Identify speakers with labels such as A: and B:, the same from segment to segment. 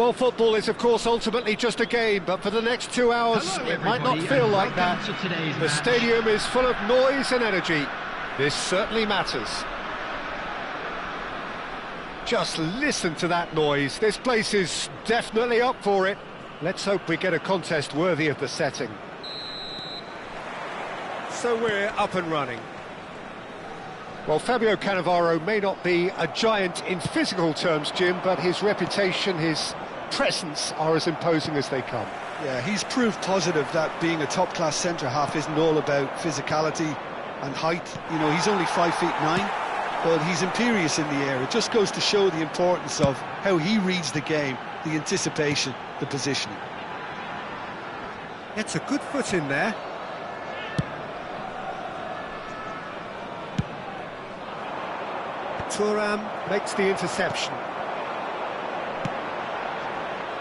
A: Well, football is, of course, ultimately just a game, but for the next 2 hours, it might not feel like that. The stadium is full of noise and energy. This certainly matters. Just listen to that noise. This place is definitely up for it. Let's hope we get a contest worthy of the setting. So we're up and running. Well, Fabio Cannavaro may not be a giant in physical terms, Jim, but his reputation, his presence are as imposing as they come.
B: Yeah, he's proved positive that being a top-class centre-half isn't all about physicality and height. You know, he's only 5'9", but he's imperious in the air. It just goes to show the importance of how he reads the game, the anticipation, the positioning.
A: It's a good foot in there. Thuram makes the interception.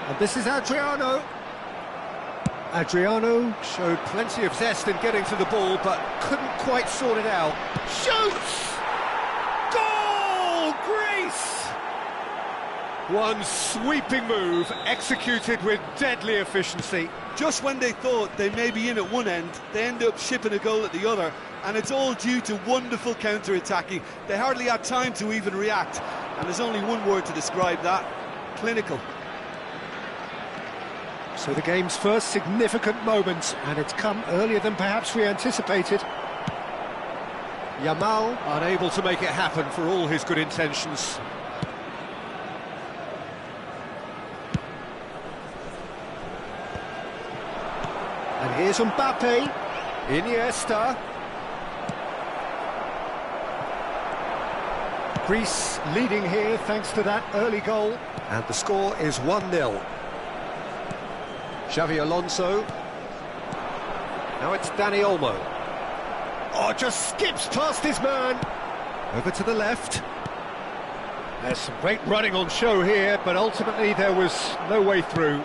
A: And this is Adriano. Adriano showed plenty of zest in getting to the ball, but couldn't quite sort it out. Shoots! Goal! Greece! One sweeping move, executed with deadly efficiency.
B: Just when they thought they may be in at one end, they end up shipping a goal at the other, and it's all due to wonderful counter-attacking. They hardly had time to even react, and there's only one word to describe that: clinical.
A: So the game's first significant moment, and it's come earlier than perhaps we anticipated. Yamal unable to make it happen for all his good intentions. And here's Mbappe, Iniesta. Greece leading here thanks to that early goal. And the score is 1-0. Xavi Alonso. Now it's Dani Olmo. Oh, just skips past his man. Over to the left. There's some great running on show here, but ultimately there was no way through.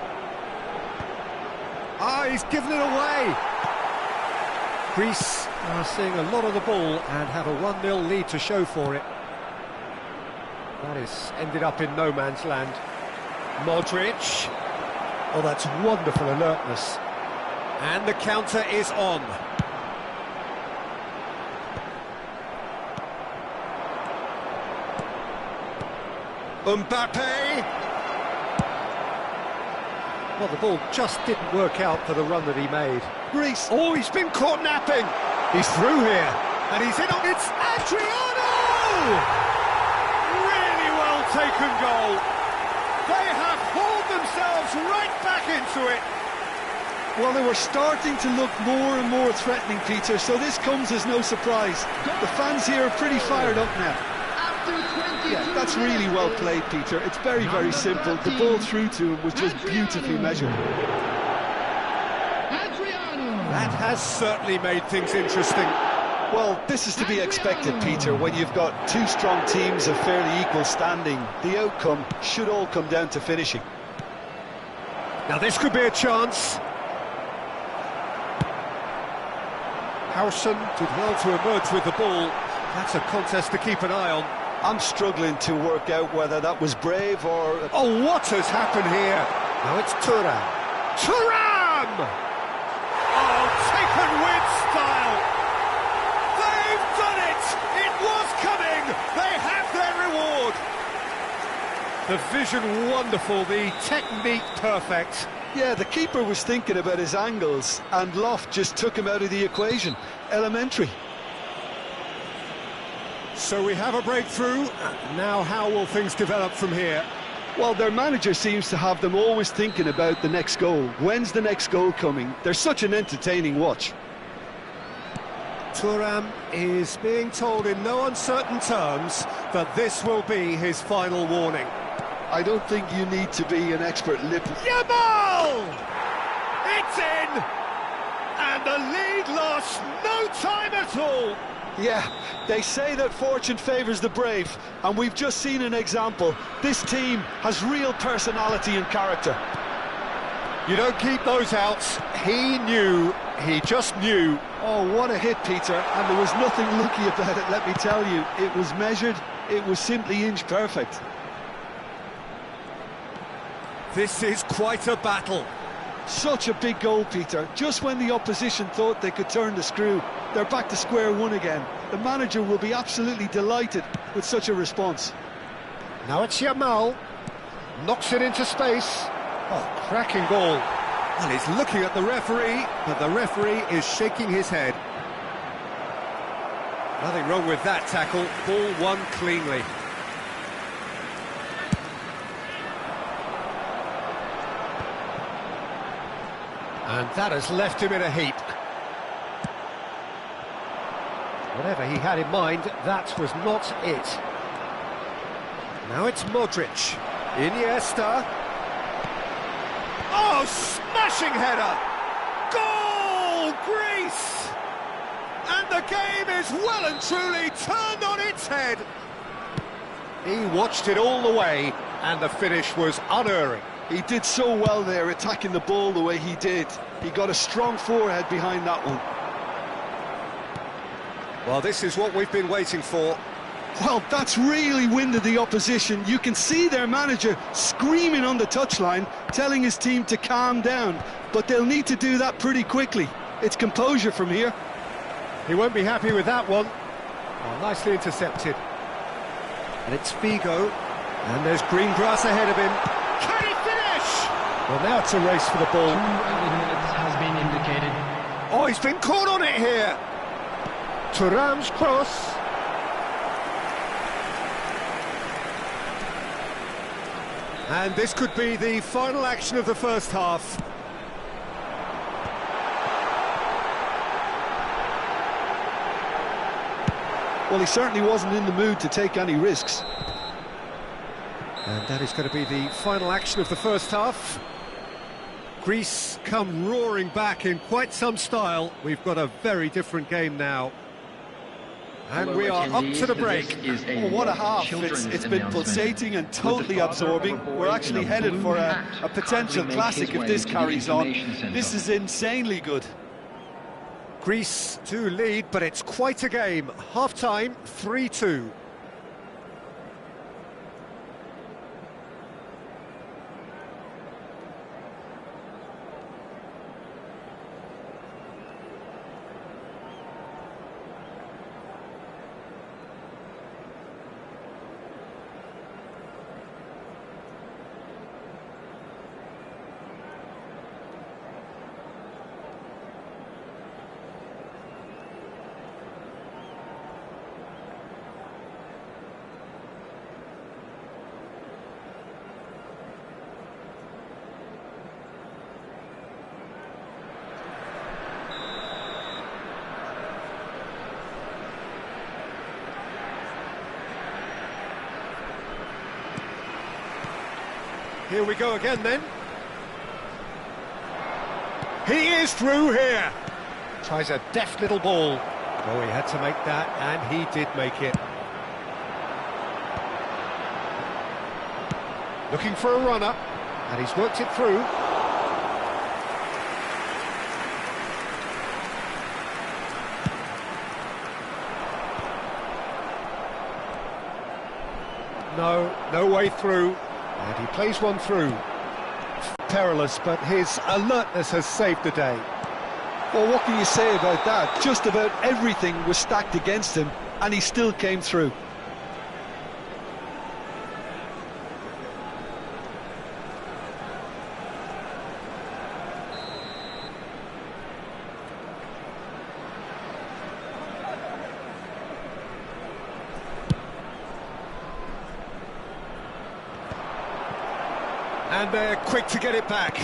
A: Ah, he's given it away. Greece are seeing a lot of the ball and have a 1-0 lead to show for it. That is ended up in no man's land. Modric. Oh, that's wonderful alertness. And the counter is on. Mbappe. Well, the ball just didn't work out for the run that he made.
B: Greece.
A: Oh, he's been caught napping. He's through here. And he's in on it. It's Adriano! Really well taken goal. They have hauled themselves right back into it.
B: Well, they were starting to look more and more threatening, Peter, so this comes as no surprise. The fans here are pretty fired up now. Yeah, that's really well played, Peter. It's very, very simple. The ball through to him was just beautifully measured.
A: That has certainly made things interesting.
B: Well, this is to be expected, Peter, when you've got two strong teams of fairly equal standing. The outcome should all come down to finishing.
A: Now this could be a chance. Howson did well to emerge with the ball. That's a contest to keep an eye on.
B: I'm struggling to work out whether that was brave or...
A: Oh, what has happened here? Now it's Thuram. Thuram! Oh, taken with style. They've done it! It was coming! They have their reward! The vision wonderful, the technique perfect.
B: Yeah, the keeper was thinking about his angles, and Loft just took him out of the equation. Elementary.
A: So we have a breakthrough. Now how will things develop from here?
B: Well, their manager seems to have them always thinking about the next goal. When's the next goal coming? They're such an entertaining watch.
A: Thuram is being told in no uncertain terms that this will be his final warning.
B: I don't think you need to be an expert lip...
A: Yamal! It's in! And the lead lost no time at all!
B: Yeah, they say that fortune favours the brave, and we've just seen an example. This team has real personality and character.
A: You don't keep those outs. He knew, he just knew.
B: Oh, what a hit, Peter, and there was nothing lucky about it, let me tell you. It was measured, it was simply inch perfect.
A: This is quite a battle.
B: Such a big goal, Peter. Just when the opposition thought they could turn the screw, they're back to square one again. The manager will be absolutely delighted with such a response.
A: Now it's Yamal. Knocks it into space. Oh, cracking goal. Well, he's looking at the referee, but the referee is shaking his head. Nothing wrong with that tackle. Ball won cleanly. And that has left him in a heap. Whatever he had in mind, that was not it. Now it's Modric. Iniesta. Oh, smashing header! Goal, Greece! And the game is well and truly turned on its head. He watched it all the way, and the finish was unerring.
B: He did so well there, attacking the ball the way he did. He got a strong forehead behind that one.
A: Well, this is what we've been waiting for.
B: Well, that's really winded the opposition. You can see their manager screaming on the touchline, telling his team to calm down. But they'll need to do that pretty quickly. It's composure from here.
A: He won't be happy with that one. Oh, nicely intercepted. And it's Figo. And there's green grass ahead of him. Can he finish? Well, now it's a race for the ball.
C: 2 minutes has been indicated.
A: Oh, he's been caught on it here. Thuram's cross. And this could be the final action of the first half.
B: Well, he certainly wasn't in the mood to take any risks.
A: And that is going to be the final action of the first half. Greece come roaring back in quite some style. We've got a very different game now. And we are up to the break.
B: Oh, what a half. It's been pulsating and totally absorbing. We're actually headed for a potential classic if this carries on. This is insanely good.
A: Greece do lead, but it's quite a game. Half-time, 3-2. Here we go again then. He is through here. Tries a deft little ball. Oh, he had to make that, and he did make it. Looking for a runner, and he's worked it through. No way through. And he plays one through. Perilous, but his alertness has saved the day.
B: Well, what can you say about that? Just about everything was stacked against him, and he still came through.
A: And they're quick to get it back.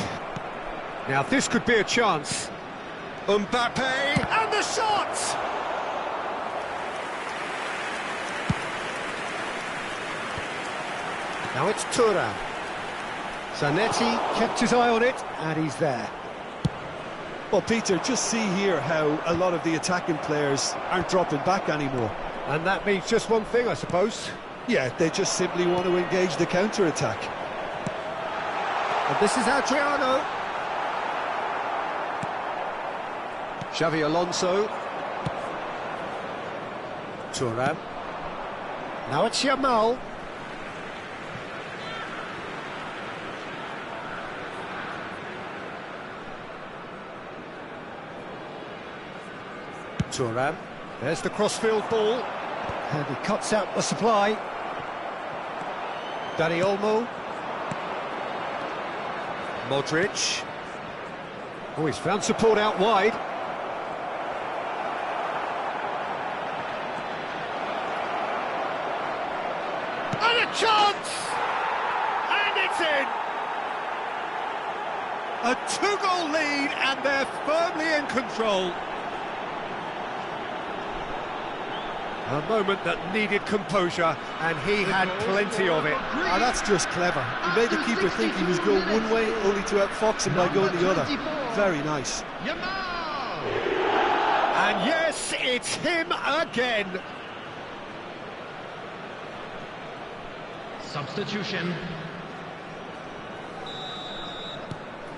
A: Now this could be a chance. Mbappe, and the shot! Now it's Thuram. Zanetti kept his eye on it, and he's there.
B: Well, Peter, just see here how a lot of the attacking players aren't dropping back anymore.
A: And that means just one thing, I suppose.
B: Yeah, they just simply want to engage the counter-attack.
A: And this is Adriano. Xavi Alonso. Thuram. Now it's Yamal. Thuram, there's the crossfield ball, and he cuts out the supply. Dani Olmo. Modric. Oh, he's found support out wide. And a chance! And it's in! A two-goal lead, and they're firmly in control. A moment that needed composure, and he had plenty of it.
B: Ah, that's just clever. He made the keeper think he was going one way, only to outfox him by going the other. Very nice.
A: And yes, it's him again.
C: Substitution.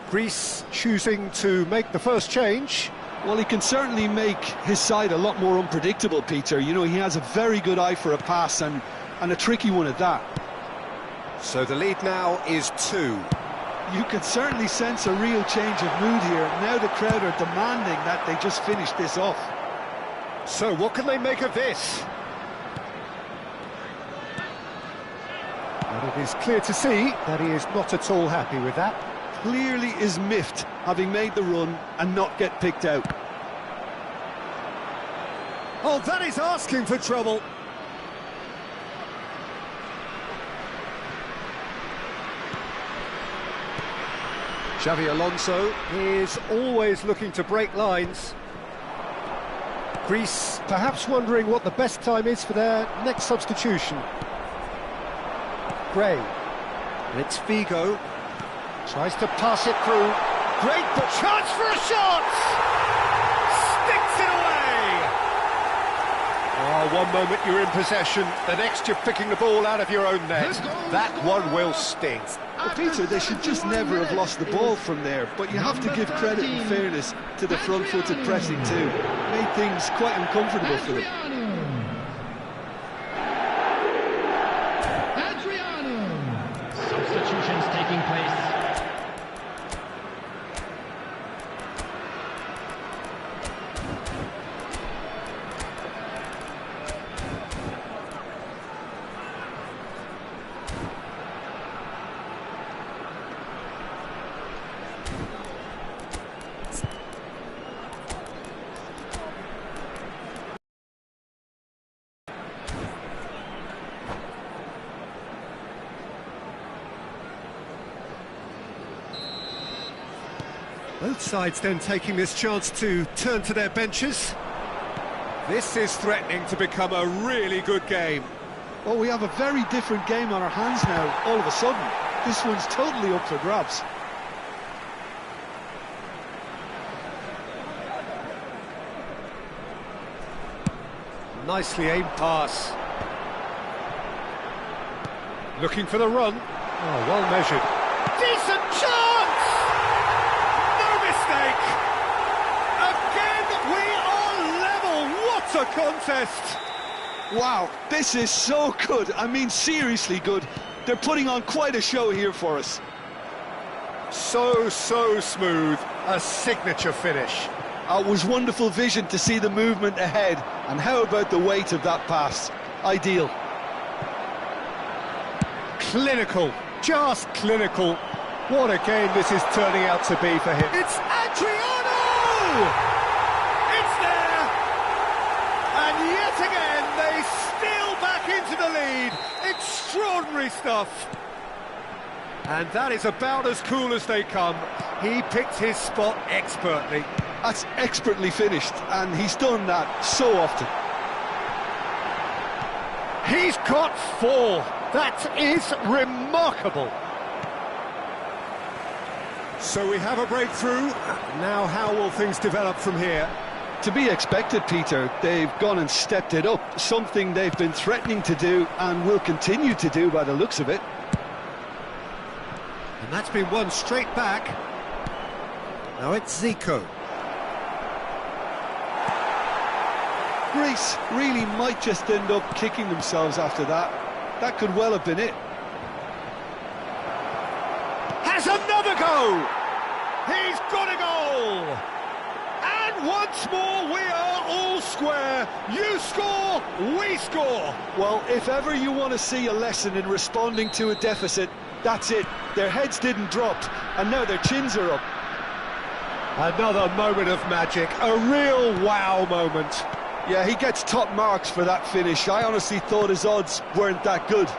A: Greece choosing to make the first change.
B: Well, he can certainly make his side a lot more unpredictable, Peter. You know, he has a very good eye for a pass and a tricky one at that.
A: So the lead now is 2.
B: You can certainly sense a real change of mood here. Now the crowd are demanding that they just finish this off.
A: So what can they make of this? And it is clear to see that he is not at all happy with that.
B: Clearly is miffed, having made the run and not get picked out.
A: Oh, that is asking for trouble. Xavi Alonso is always looking to break lines. Greece perhaps wondering what the best time is for their next substitution. Gray, and it's Figo. Tries to pass it through. Great chance for a shot! Sticks it away! Oh, one moment you're in possession, the next you're picking the ball out of your own net. That one will sting.
B: Well, Peter, they should just never have lost the ball from there, but you have to give credit and fairness to the front-footed pressing too. Made things quite uncomfortable for them.
C: Substitutions taking place.
A: Both sides then taking this chance to turn to their benches. This is threatening to become a really good game.
B: Well, we have a very different game on our hands now, all of a sudden. This one's totally up for grabs.
A: Nicely aimed pass. Looking for the run. Oh, well measured. Decent chance! No mistake! Again, we are level. What a contest!
B: Wow, this is so good. I mean, seriously good. They're putting on quite a show here for us.
A: So smooth. A signature finish.
B: It was wonderful vision to see the movement ahead. And how about the weight of that pass? Ideal.
A: Clinical, just clinical. What a game this is turning out to be for him. It's Adriano! It's there! And yet again, they steal back into the lead. Extraordinary stuff. And that is about as cool as they come. He picked his spot expertly.
B: That's expertly finished, and he's done that so often.
A: He's got 4. That is remarkable. So we have a breakthrough. Now how will things develop from here?
B: To be expected, Peter. They've gone and stepped it up, something they've been threatening to do and will continue to do by the looks of it.
A: And that's been won straight back. Now it's Zico.
B: Greece really might just end up kicking themselves after that. That could well have been it.
A: Has another go! He's got a goal! And once more we are all here. You score, we score.
B: Well, if ever you want to see a lesson in responding to a deficit, that's it. Their heads didn't drop, and now their chins are up.
A: Another moment of magic, a real wow moment.
B: Yeah, he gets top marks for that finish. I honestly thought his odds weren't that good.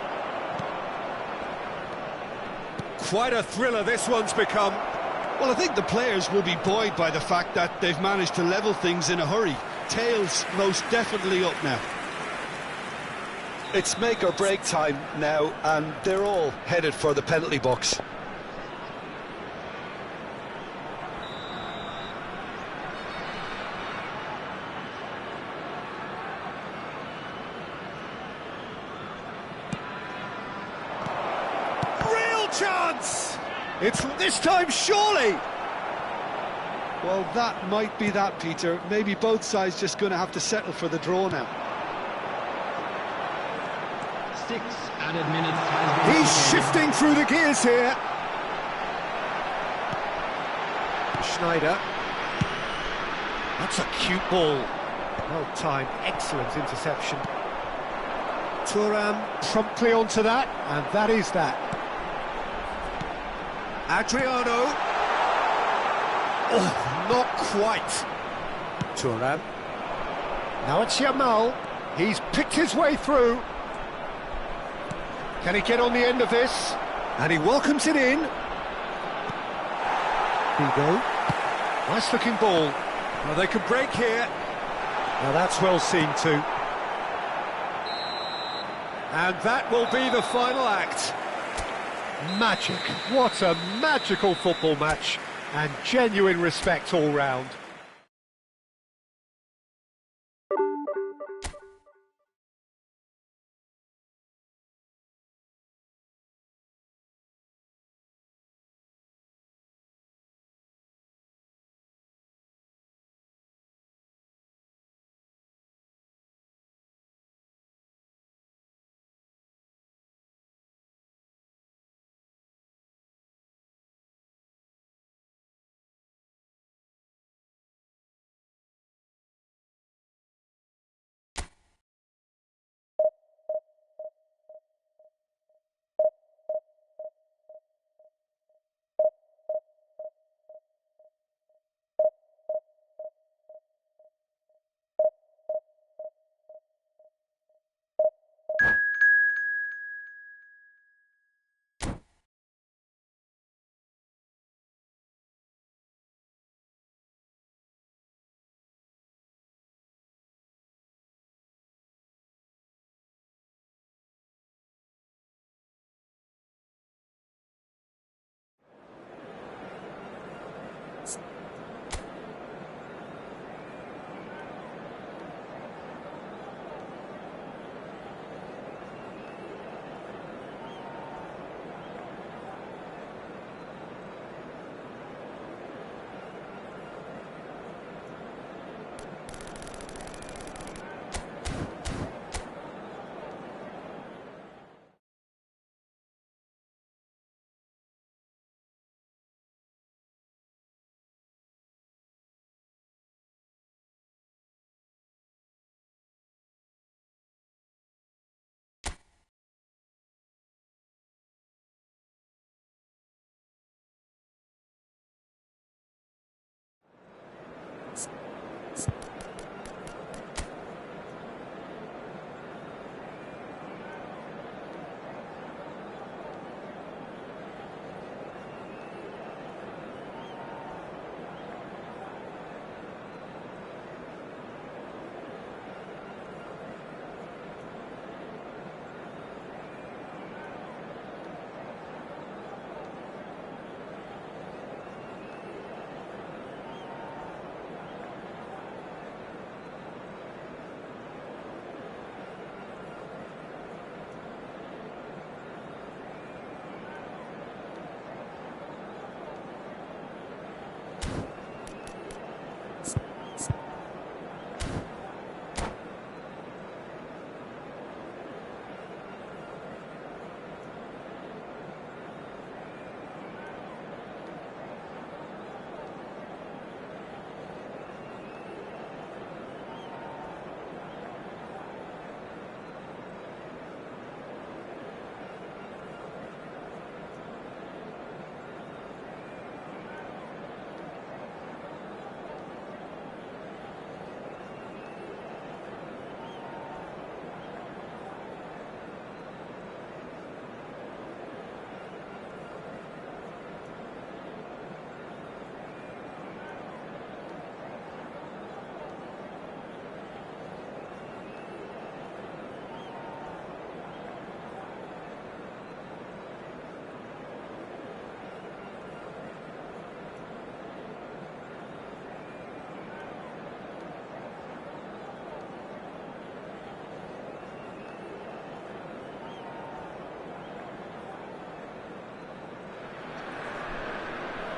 A: Quite a thriller this one's become.
B: Well, I think the players will be buoyed by the fact that they've managed to level things in a hurry. Tails most definitely up now. It's make or break time now, and they're all headed for the penalty box.
A: Real chance! It's this time, surely!
B: Well, that might be that, Peter. Maybe both sides just going to have to settle for the draw now.
C: 6 added minutes has been
A: He's
C: allocated.
A: shifting through the gears here. Schneider. That's a cute ball. Well timed, excellent interception. Thuram promptly onto that, and that is that. Adriano. Oh, not quite. Thuram. Now it's Yamal. He's picked his way through. Can he get on the end of this? And he welcomes it in. Hugo. Nice looking ball. Well, they can break here. Now that's well seen too. And that will be the final act. Magic. What a magical football match. And genuine respect all round.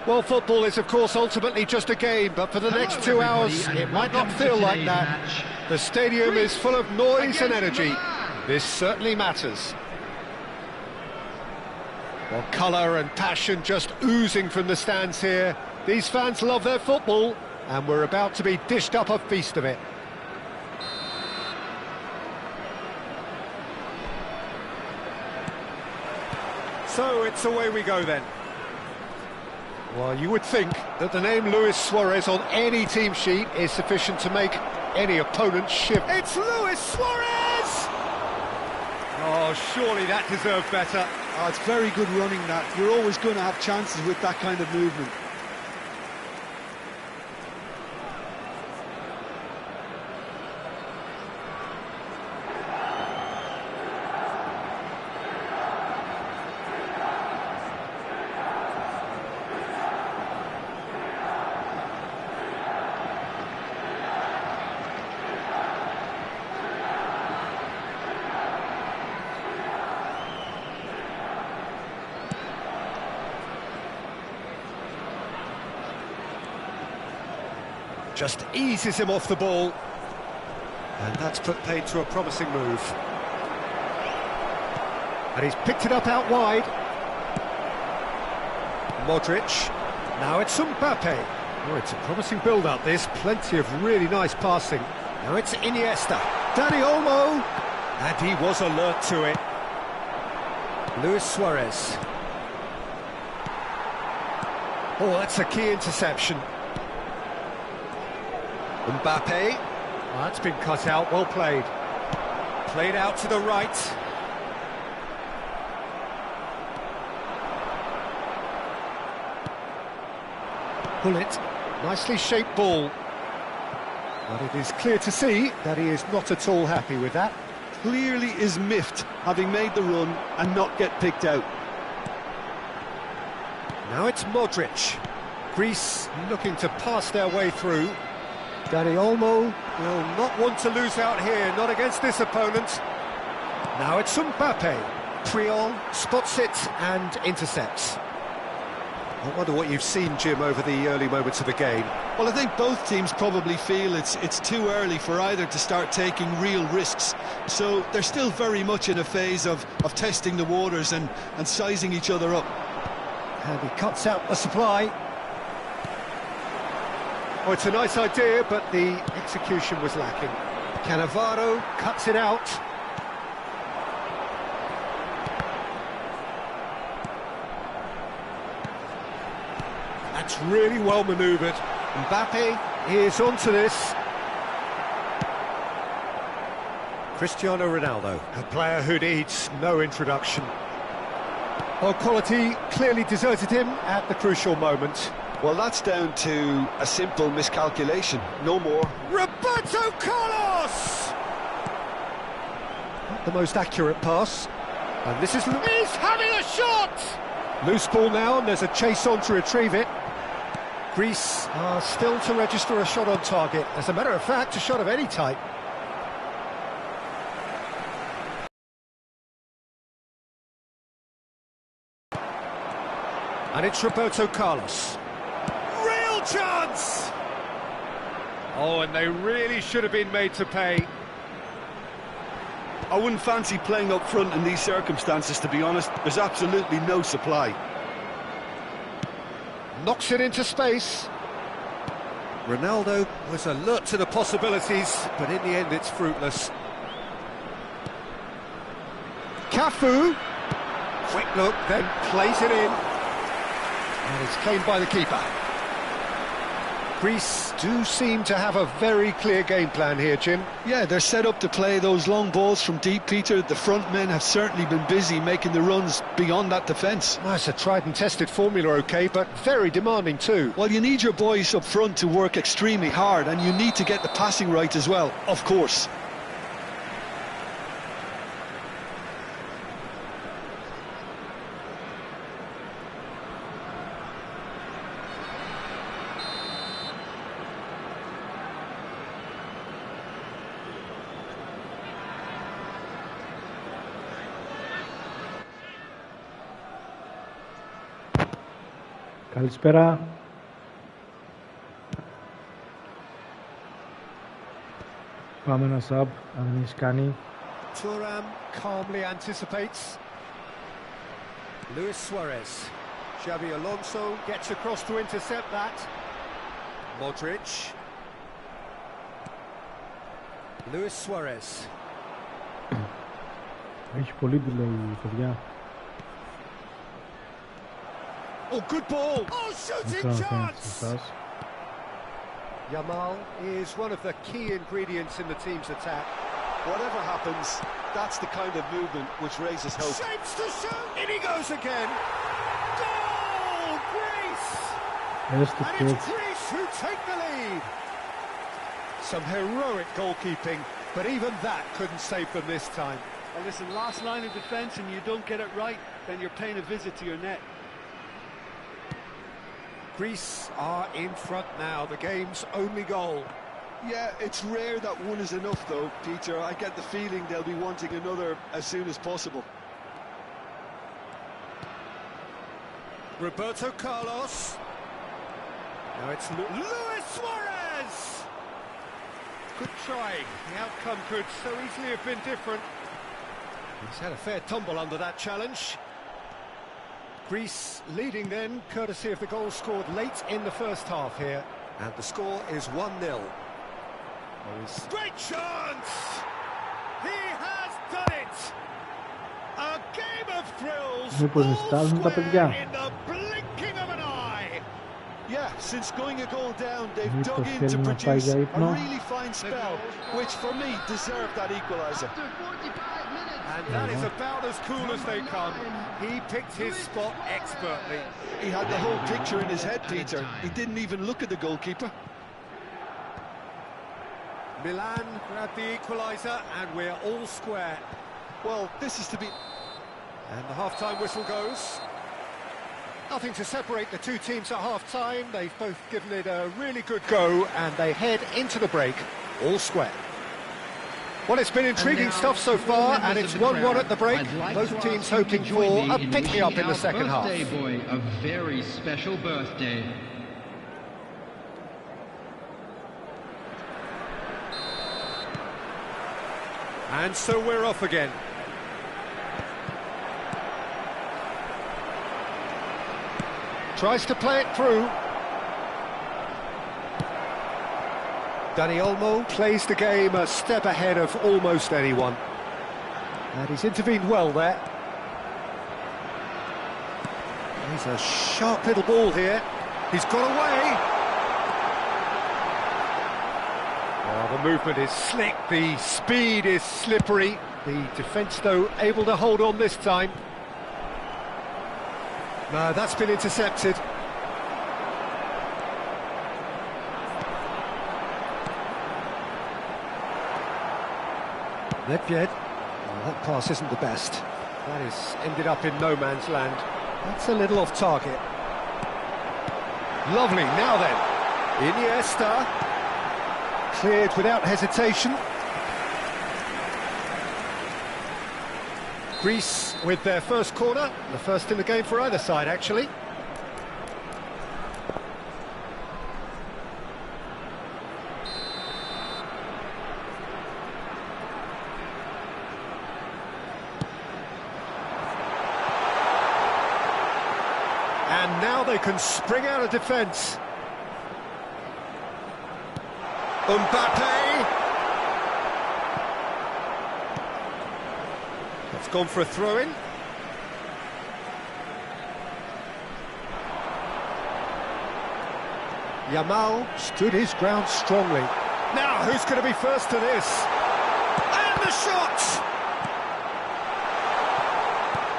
A: Well, football is, of course, ultimately just a game, but for the next 2 hours, it might not feel like that. The stadium is full of noise and energy. This certainly matters. Well, colour and passion just oozing from the stands here. These fans love their football, and we're about to be dished up a feast of it. So it's away we go then. Well, you would think that the name Luis Suarez on any team sheet is sufficient to make any opponent shiver. It's Luis Suarez! Oh, surely that deserved better.
B: Oh, it's very good running, that. You're always going to have chances with that kind of movement.
A: Just eases him off the ball. And that's put paid to a promising move. And he's picked it up out wide. Modric. Now it's Mbappe. Oh, it's a promising build-up, this. Plenty of really nice passing. Now it's Iniesta. Dani Olmo. And he was alert to it. Luis Suarez. Oh, that's a key interception. Mbappe. Oh, that's been cut out, well played. Played out to the right. Bullet, nicely shaped ball. But it is clear to see that he is not at all happy with that.
B: Clearly is miffed, having made the run and not get picked out.
A: Now it's Modric. Greece looking to pass their way through. Dani Olmo will not want to lose out here, not against this opponent. Now it's Mbappe. Triol spots it and intercepts. I wonder what you've seen, Jim, over the early moments of the game.
B: Well, I think both teams probably feel it's too early for either to start taking real risks. So they're still very much in a phase of testing the waters and sizing each other up.
A: And he cuts out the supply. Oh, it's a nice idea, but the execution was lacking. Cannavaro cuts it out. That's really well manoeuvred. Mbappe is onto this. Cristiano Ronaldo, a player who needs no introduction. Well, quality clearly deserted him at the crucial moment.
B: Well, that's down to a simple miscalculation, no more.
A: Roberto Carlos! Not the most accurate pass. And this is... He's having a shot! Loose ball now, and there's a chase on to retrieve it. Greece are still to register a shot on target. As a matter of fact, a shot of any type. And it's Roberto Carlos. Real chance! Oh, and they really should have been made to pay.
B: I wouldn't fancy playing up front in these circumstances, to be honest. There's absolutely no supply.
A: Knocks it into space. Ronaldo was alert to the possibilities, but in the end it's fruitless. Cafu. Quick look, then plays it in. And it's claimed by the keeper. Greece do seem to have a very clear game plan here, Jim.
B: Yeah, they're set up to play those long balls from deep, Peter. The front men have certainly been busy making the runs beyond that defence.
A: Well, it's a tried and tested formula, OK, but very demanding too.
B: Well, you need your boys up front to work extremely hard, and you need to get the passing right as well, of course.
D: Καλησπέρα. Πάμε ένα sub, αν δεν έχεις κάνει.
A: Thuram calmly anticipates. Luis Suarez. Xabi Alonso gets across to intercept that. Modric. Luis Suarez.
D: Έχει πολύ delay, παιδιά.
A: Oh, good ball! Oh, shooting chance! Yamal is one of the key ingredients in the team's attack.
B: Whatever happens, that's the kind of movement which raises hope.
A: Shapes to shoot! In he goes again! Goal! Greece! And it's Greece who take the lead! Some heroic goalkeeping, but even that couldn't save them this time.
B: Well, listen, last line of defence and you don't get it right, then you're paying a visit to your net.
A: Greece are in front now, the game's only goal.
B: Yeah, it's rare that one is enough though, Peter. I get the feeling they'll be wanting another as soon as possible.
A: Roberto Carlos. Now it's Luis Suarez! Good try. The outcome could so easily have been different. He's had a fair tumble under that challenge. Greece leading then, courtesy of the goal scored late in the first half here. And the score is 1-0. Great chance! He has done it! A game of thrills, all square in the blinking of an eye!
B: Yeah, since going a goal down, they've dug in to produce a really fine spell, which for me deserved that equaliser.
A: And that is about as cool as they come. He picked his spot expertly.
B: He had the whole picture in his head, Peter. He didn't even look at the goalkeeper.
A: Milan grabbed the equaliser and we're all square.
B: Well, this is to be...
A: And the half-time whistle goes. Nothing to separate the two teams at half-time. They've both given it a really good go and they head into the break, all square. Well, it's been intriguing stuff so far, and it's 1-1 at the break. Both teams hoping for a pick-me-up in the second half.
C: Birthday boy, a very special birthday.
A: And so we're off again. Tries to play it through. Dani Olmo plays the game a step ahead of almost anyone. And he's intervened well there. He's a sharp little ball here. He's got away. Oh, the movement is slick, the speed is slippery. The defence, though, able to hold on this time. No, that's been intercepted. Nedved, well, that pass isn't the best. That is ended up in no man's land. That's a little off target. Lovely, now then. Iniesta. Cleared without hesitation. Greece with their first corner, the first in the game for either side, actually. And now they can spring out of defence. Mbappe! That's gone for a throw-in. Yamal stood his ground strongly. Now, who's going to be first to this? And the shot!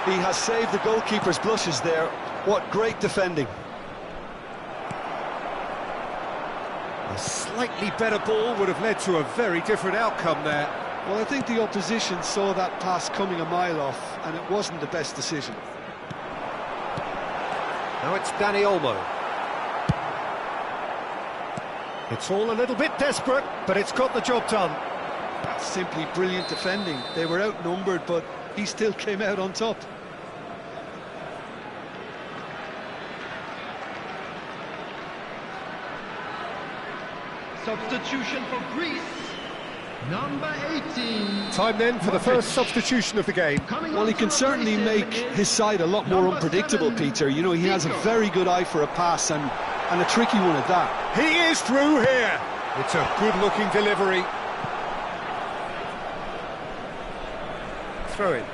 B: He has saved the goalkeeper's blushes there. What great defending.
A: A slightly better ball would have led to a very different outcome there.
B: Well, I think the opposition saw that pass coming a mile off, and it wasn't the best decision.
A: Now it's Dani Olmo. It's all a little bit desperate, but it's got the job done.
B: That's simply brilliant defending. They were outnumbered, but he still came out on top.
C: Substitution for Greece, number 18.
A: Time then for the first substitution of the game.
B: Well, he can certainly make his side a lot more unpredictable, Peter. You know, he has a very good eye for a pass and a tricky one at that.
A: He is through here. It's a good-looking delivery. Throw in.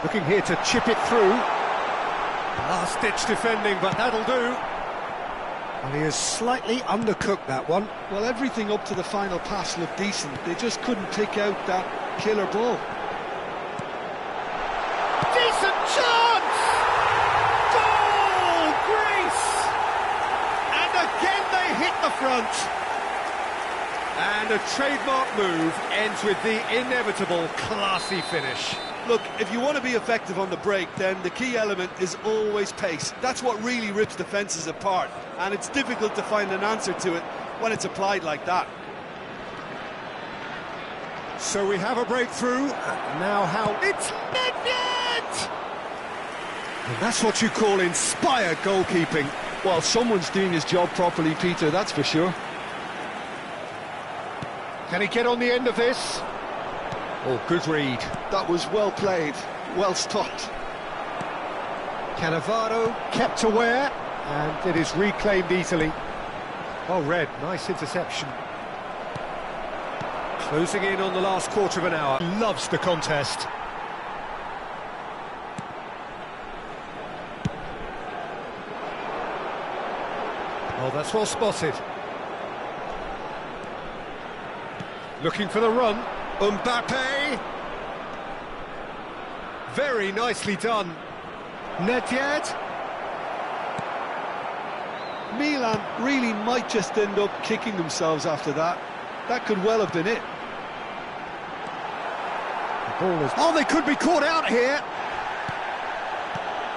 A: Looking here to chip it through. Last-ditch defending, but that'll do. And he has slightly undercooked that one.
B: Well, everything up to the final pass looked decent. They just couldn't pick out that killer ball.
A: Decent chance! Goal, Greece! And again they hit the front. And a trademark move ends with the inevitable classy finish.
B: Look, if you want to be effective on the break, then the key element is always pace. That's what really rips defences apart, and it's difficult to find an answer to it when it's applied like that.
A: So we have a breakthrough, and now how... It's Nedved! And that's what you call inspired goalkeeping.
B: Well, someone's doing his job properly, Peter, that's for sure.
A: Can he get on the end of this? Oh, good read.
B: That was well played, well stopped.
A: Cannavaro kept aware, and it is reclaimed easily. Well read, nice interception. Closing in on the last quarter of an hour. Loves the contest. Oh, that's well spotted. Looking for the run. Mbappe! Very nicely done. Nedved.
B: Milan really might just end up kicking themselves after that. That could well have been it.
A: The ball is... Oh, they could be caught out here!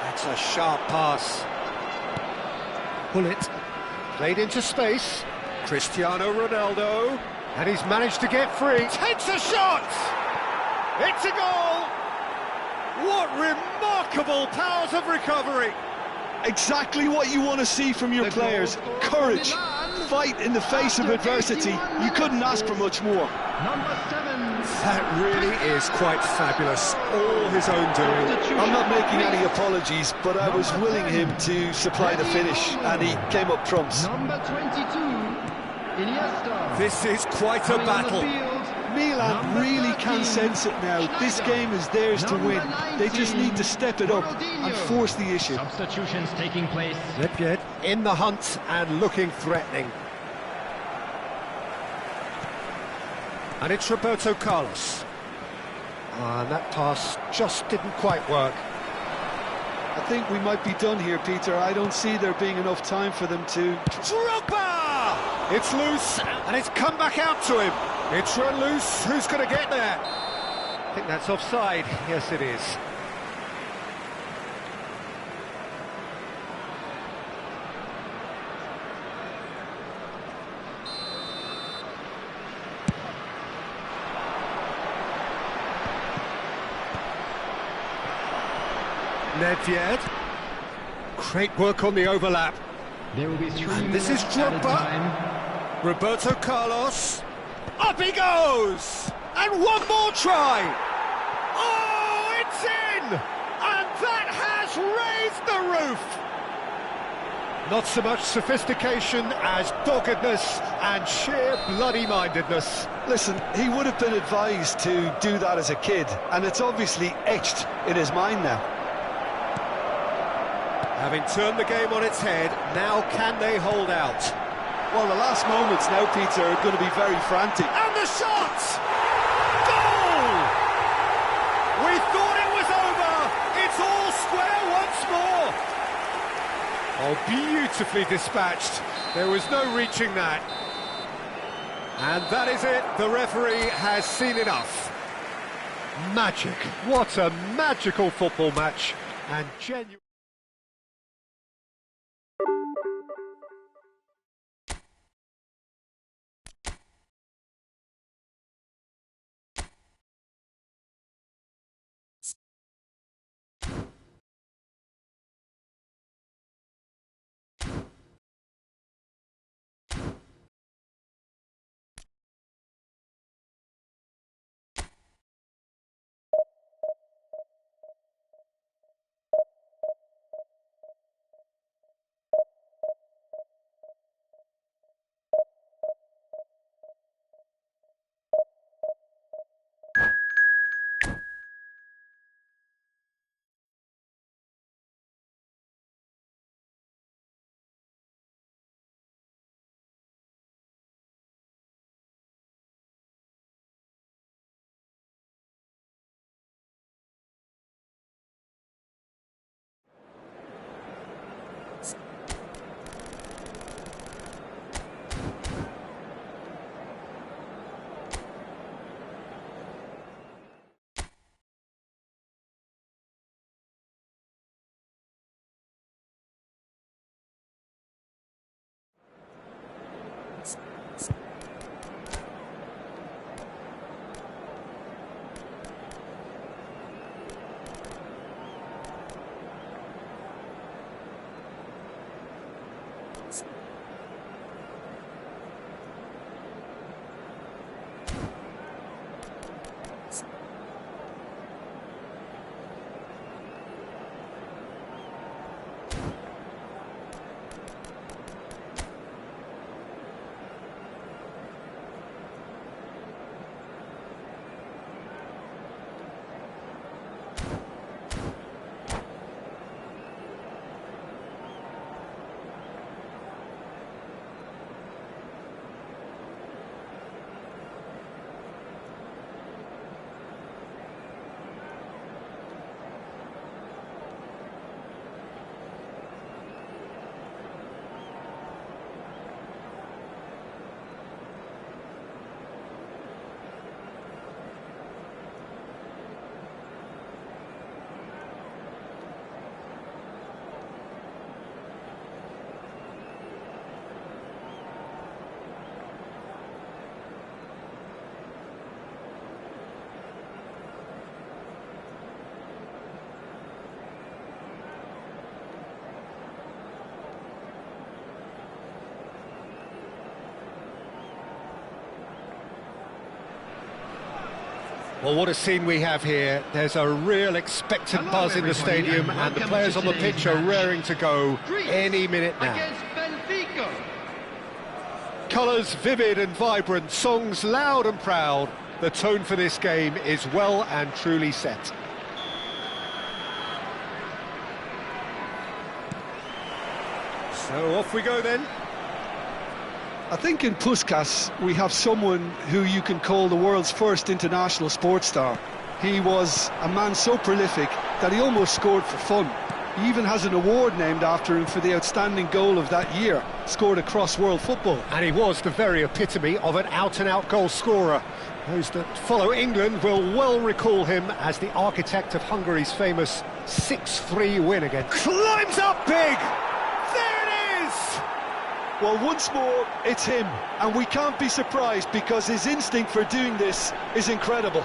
A: That's a sharp pass. Bullet. Played into space. Cristiano Ronaldo. And he's managed to get free. Takes a shot! It's a goal! What remarkable powers of recovery!
B: Exactly what you want to see from your players. Courage, fight in the face of adversity. You couldn't ask for much more.
C: Number 7.
A: That really is quite fabulous. All his own doing.
B: I'm not making any apologies, but I was willing him to supply the finish, and he came up trumps.
C: Number 22. Iniesta.
A: This is quite a battle.
B: Milan really can sense it now. This game is theirs to win. They just need to step it up and force the issue.
C: Substitutions taking place.
A: Nedved in the hunt and looking threatening. And it's Roberto Carlos. And that pass just didn't quite work.
B: I think we might be done here, Peter. I don't see there being enough time for them to...
A: Drogba! It's loose, and it's come back out to him. It's run loose. Who's going to get there? I think that's offside. Yes, it is. Nedved. Great work on the overlap.
C: There will be 3
A: And this
C: minutes
A: is
C: at a
A: Drogba.
C: time.
A: Roberto Carlos. Up he goes! And one more try! Oh, it's in! And that has raised the roof! Not so much sophistication as doggedness and sheer bloody-mindedness.
B: Listen, he would have been advised to do that as a kid, and it's obviously etched in his mind now.
A: Having turned the game on its head, now can they hold out?
B: Well, the last moments now, Peter, are going to be very frantic.
A: And the shot! Goal! We thought it was over! It's all square once more! Oh, beautifully dispatched. There was no reaching that. And that is it. The referee has seen enough. Magic. What a magical football match. And genuine... Well, what a scene we have here. There's a real expectant buzz in the stadium, and the players on the pitch are raring to go any minute now.
C: Against Benfica.
A: Colours vivid and vibrant, songs loud and proud. The tone for this game is well and truly set. So off we go then.
B: I think in Puskás we have someone who you can call the world's first international sports star. He was a man so prolific that he almost scored for fun. He even has an award named after him for the outstanding goal of that year, scored across world football.
A: And he was the very epitome of an out-and-out goal scorer. Those that follow England will well recall him as the architect of Hungary's famous 6-3 win against... Climbs up big! There it is!
B: Well, once more, it's him, and we can't be surprised because his instinct for doing this is incredible.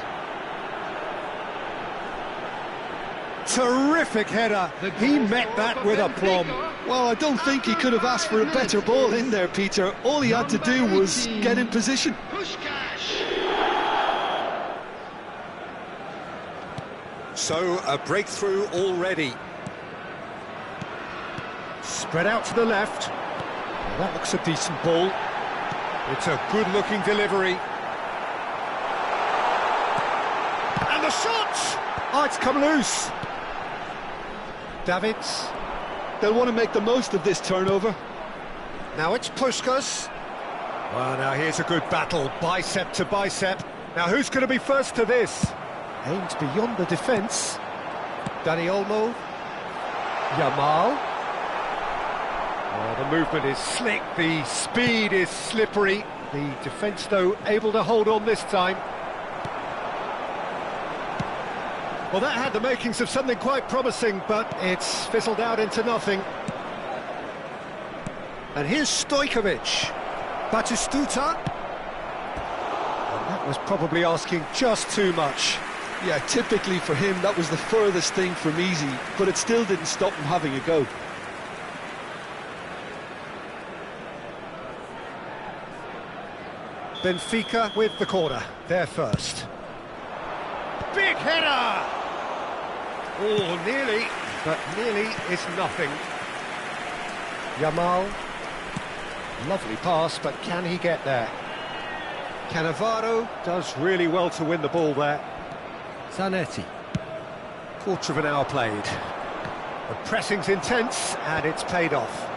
A: Terrific header. He met that with aplomb.
B: Well, I don't think he could have asked for a better ball in there, Peter. All he had to do was get in position.
A: So, a breakthrough already. Spread out to the left. Well, that looks a decent ball. It's a good-looking delivery. And the shot! Oh, it's come loose. Davids.
B: They'll want to make the most of this turnover.
A: Now it's Puskás. Well, now here's a good battle, bicep to bicep. Now who's going to be first to this? Aimed beyond the defence. Dani Olmo. Yamal. Oh, the movement is slick, the speed is slippery. The defence, though, able to hold on this time. Well, that had the makings of something quite promising, but it's fizzled out into nothing. And here's Stojkovic. Batistuta. And that was probably asking just too much.
B: Yeah, typically for him, that was the furthest thing from easy, but it still didn't stop him having a go.
A: Benfica with the corner, they're first. Big header! Oh, nearly, but nearly is nothing. Yamal. Lovely pass, but can he get there? Cannavaro does really well to win the ball there. Zanetti. Quarter of an hour played. The pressing's intense, and it's paid off.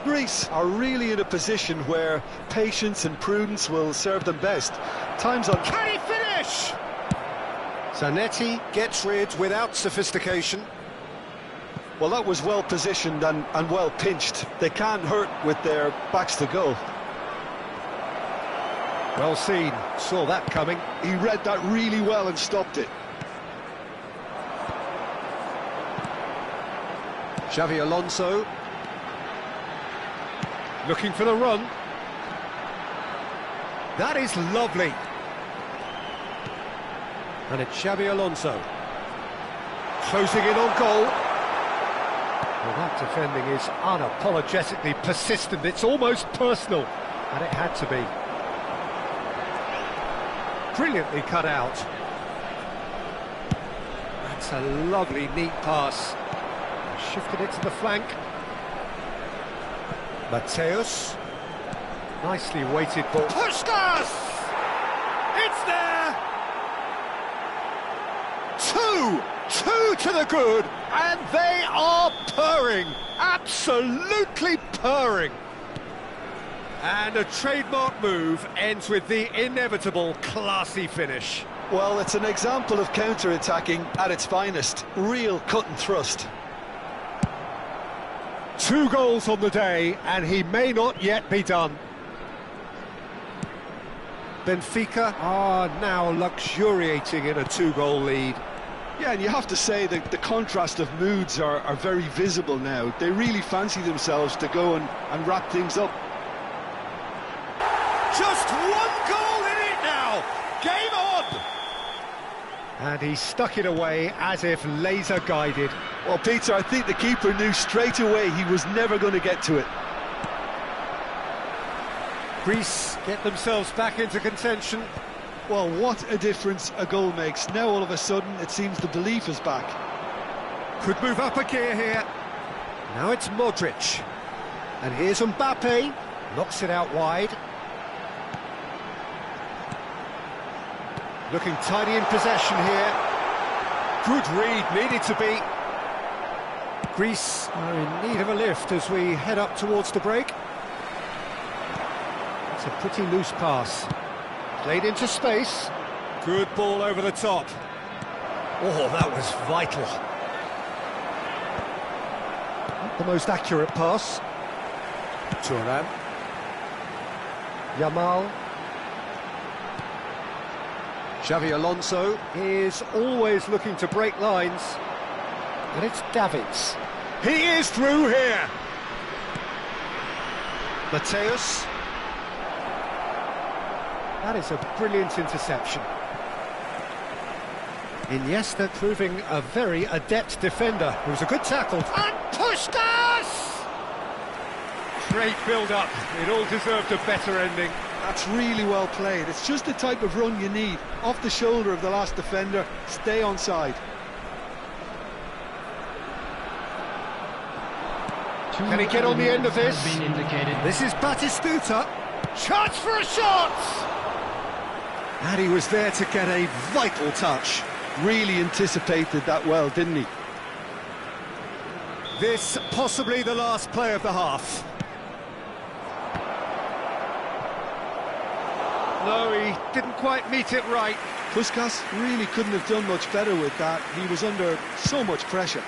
B: Greece are really in a position where patience and prudence will serve them best. Time's on.
A: Can he finish? Zanetti gets rid without sophistication.
B: Well, that was well positioned and well pinched. They can't hurt with their backs to goal.
A: Well seen, saw that coming.
B: He read that really well and stopped it.
A: Xavi Alonso. Looking for the run. That is lovely. And it's Xavi Alonso. Closing in on goal. Well, that defending is unapologetically persistent. It's almost personal. And it had to be. Brilliantly cut out. That's a lovely, neat pass. Shifted it to the flank. Mateus. Nicely weighted ball. Puskás! It's there! Two to the good, and they are purring. Absolutely purring. And a trademark move ends with the inevitable classy finish.
B: Well, it's an example of counter-attacking at its finest. Real cut and thrust.
A: 2 goals on the day, and he may not yet be done. Benfica are now luxuriating in a 2-goal lead.
B: Yeah, and you have to say that the contrast of moods are very visible now. They really fancy themselves to go and wrap things up.
A: Just 1 goal in it now! Game on! And he stuck it away as if laser-guided.
B: Well, Peter, I think the keeper knew straight away he was never going to get to it.
A: Greece get themselves back into contention.
B: Well, what a difference a goal makes. Now all of a sudden it seems the belief is back.
A: Could move up a gear here. Now it's Modric. And here's Mbappe. Knocks it out wide. Looking tidy in possession here. Good read, needed to be. Greece are in need of a lift as we head up towards the break. It's a pretty loose pass. Played into space. Good ball over the top. Oh, that was vital. Not the most accurate pass. Thuram. Yamal. Xavi Alonso is always looking to break lines. And it's Davids. He is through here. Mateus. That is a brilliant interception. Iniesta proving a very adept defender. It was a good tackle. And pushed us! Great build-up. It all deserved a better ending.
B: That's really well played. It's just the type of run you need. Off the shoulder of the last defender, stay onside.
A: Can he get on the end of this? This is Batistuta. Chance for a shot! And he was there to get a vital touch.
B: Really anticipated that well, didn't he?
A: This possibly the last play of the half. No, he didn't quite meet it right.
B: Puskás really couldn't have done much better with that. He was under so much pressure.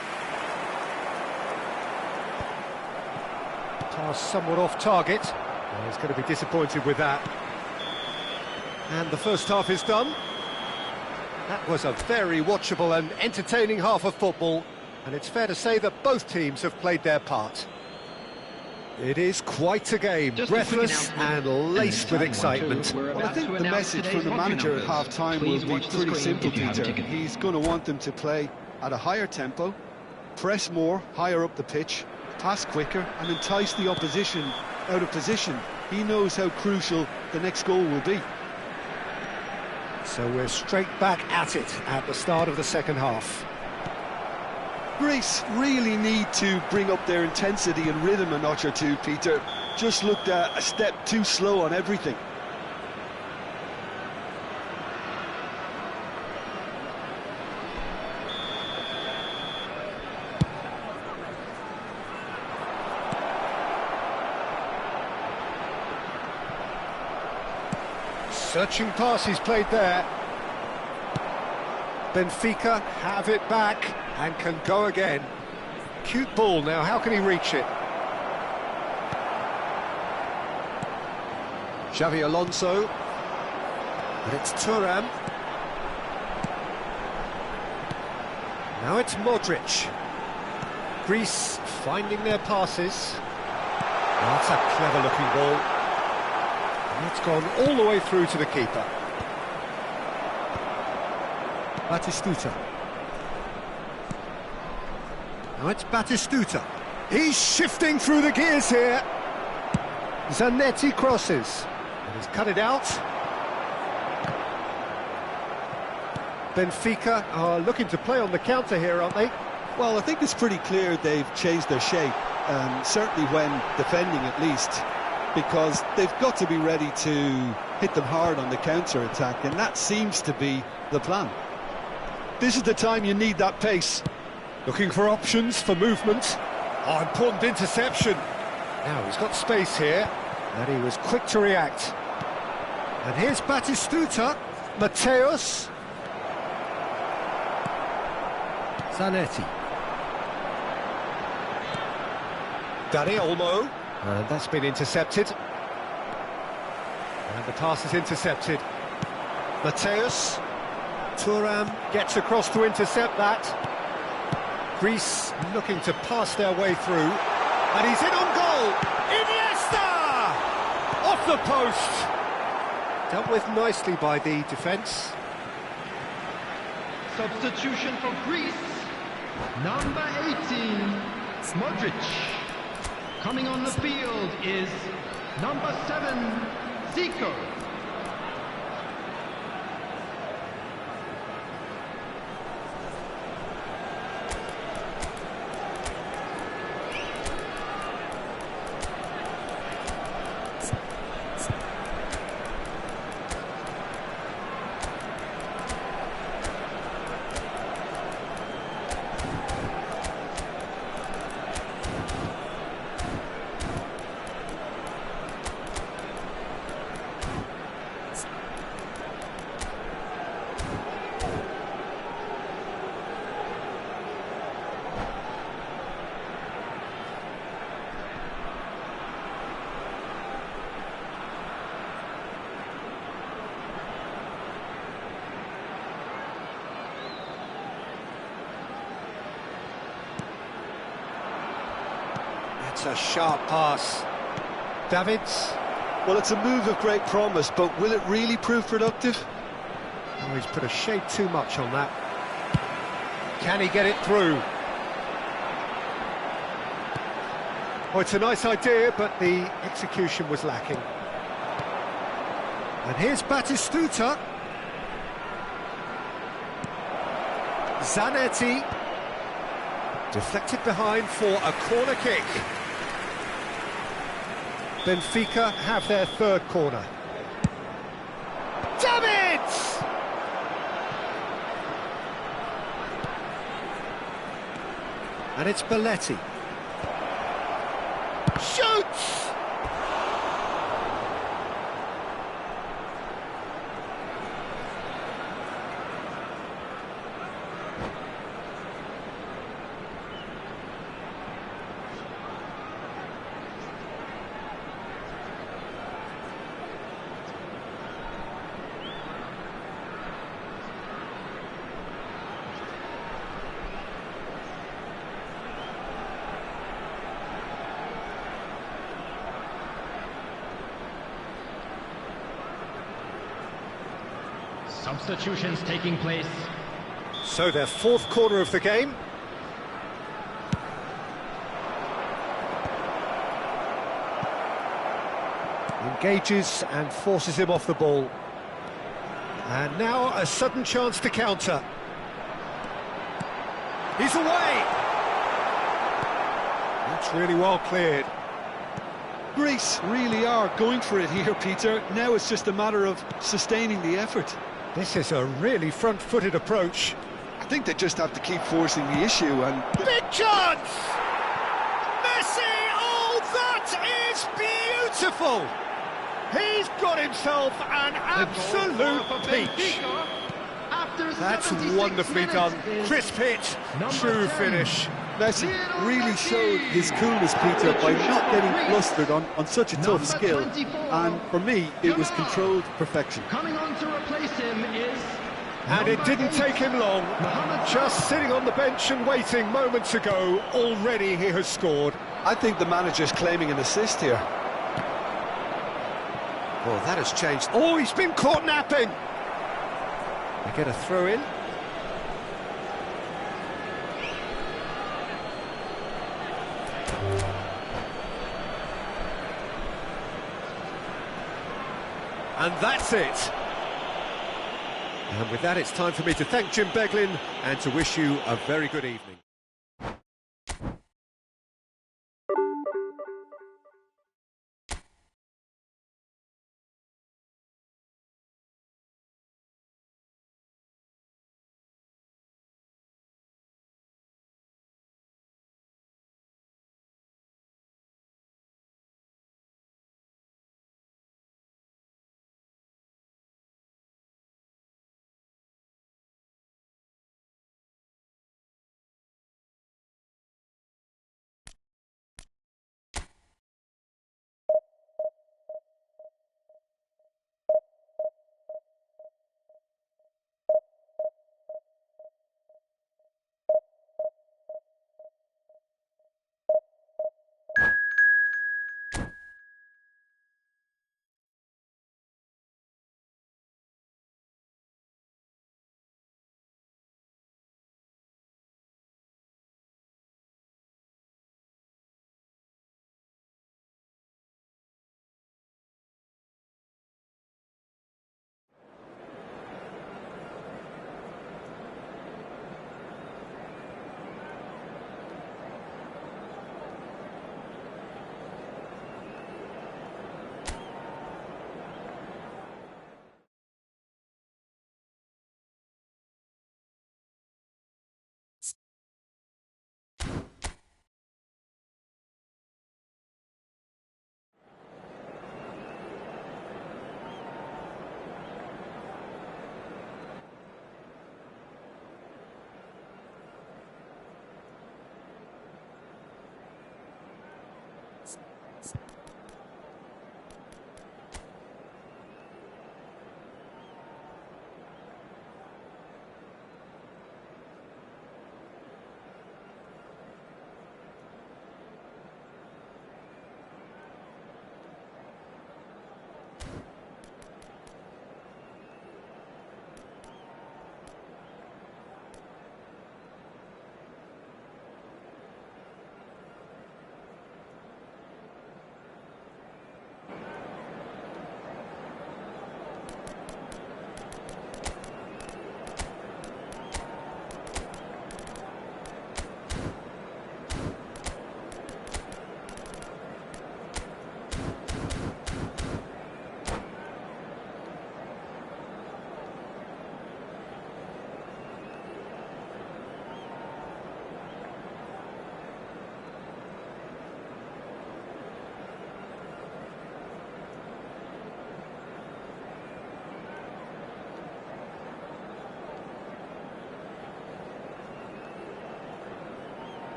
A: Pass somewhat off target. Well, he's going to be disappointed with that. And the first half is done. That was a very watchable and entertaining half of football, and it's fair to say that both teams have played their part. It is quite a game, breathless and laced with excitement.
B: Well, I think the message from the manager at half-time will be pretty simple, Peter. He's going to want them to play at a higher tempo, press more, higher up the pitch, pass quicker, and entice the opposition out of position. He knows how crucial the next goal will be.
A: So we're straight back at it at the start of the second half.
B: Greece really need to bring up their intensity and rhythm a notch or two, Peter. Just looked a step too slow on everything.
A: Searching pass he's played there. Benfica have it back and can go again. Cute ball now, how can he reach it? Xavi Alonso. But it's Thuram. Now it's Modric. Greece finding their passes. That's a clever looking ball. And it's gone all the way through to the keeper. Batistuta. Now it's Batistuta. He's shifting through the gears here. Zanetti crosses. And he's cut it out. Benfica are looking to play on the counter here, aren't they?
B: Well, I think it's pretty clear they've changed their shape, certainly when defending at least, because they've got to be ready to hit them hard on the counter-attack, and that seems to be the plan. This is the time you need that pace.
A: Looking for options for movement. Oh, important interception. Now he's got space here, and he was quick to react. And here's Batistuta. Mateus. Zanetti. Dani Olmo. And that's been intercepted. And the pass is intercepted. Mateus. Thuram gets across to intercept that. Greece looking to pass their way through. And he's in on goal! Iniesta! Off the post! Dealt with nicely by the defence.
C: Substitution for Greece. Number 18, Modric. Coming on the field is number 7, Zico.
A: It's a sharp pass. Davids.
B: Well, it's a move of great promise, but will it really prove productive?
A: Oh, he's put a shade too much on that. Can he get it through? Oh, it's a nice idea, but the execution was lacking. And here's Batistuta. Zanetti. Deflected behind for a corner kick. Benfica have their third corner. Davids! And it's Belletti. Shoots!
C: Substitutions taking place.
A: So their fourth corner of the game. Engages and forces him off the ball. And now a sudden chance to counter. He's away! That's really well cleared.
B: Greece really are going for it here, Peter. Now it's just a matter of sustaining the effort.
A: This is a really front-footed approach.
B: I think they just have to keep forcing the issue and...
A: Big chance! Messi! Oh, that is beautiful! He's got himself an absolute peach. That's wonderfully done. Crisp hit, true finish.
B: Messi really showed his coolness, Peter, by not getting flustered on such a tough skill. And for me, it was controlled perfection.
C: Coming on to replace him is...
A: And it didn't take him long. Just sitting on the bench and waiting moments ago, already he has scored.
B: I think the manager's claiming an assist here.
A: Well, that has changed. Oh, he's been caught napping. They get a throw in. And that's it. And with that, it's time for me to thank Jim Beglin and to wish you a very good evening.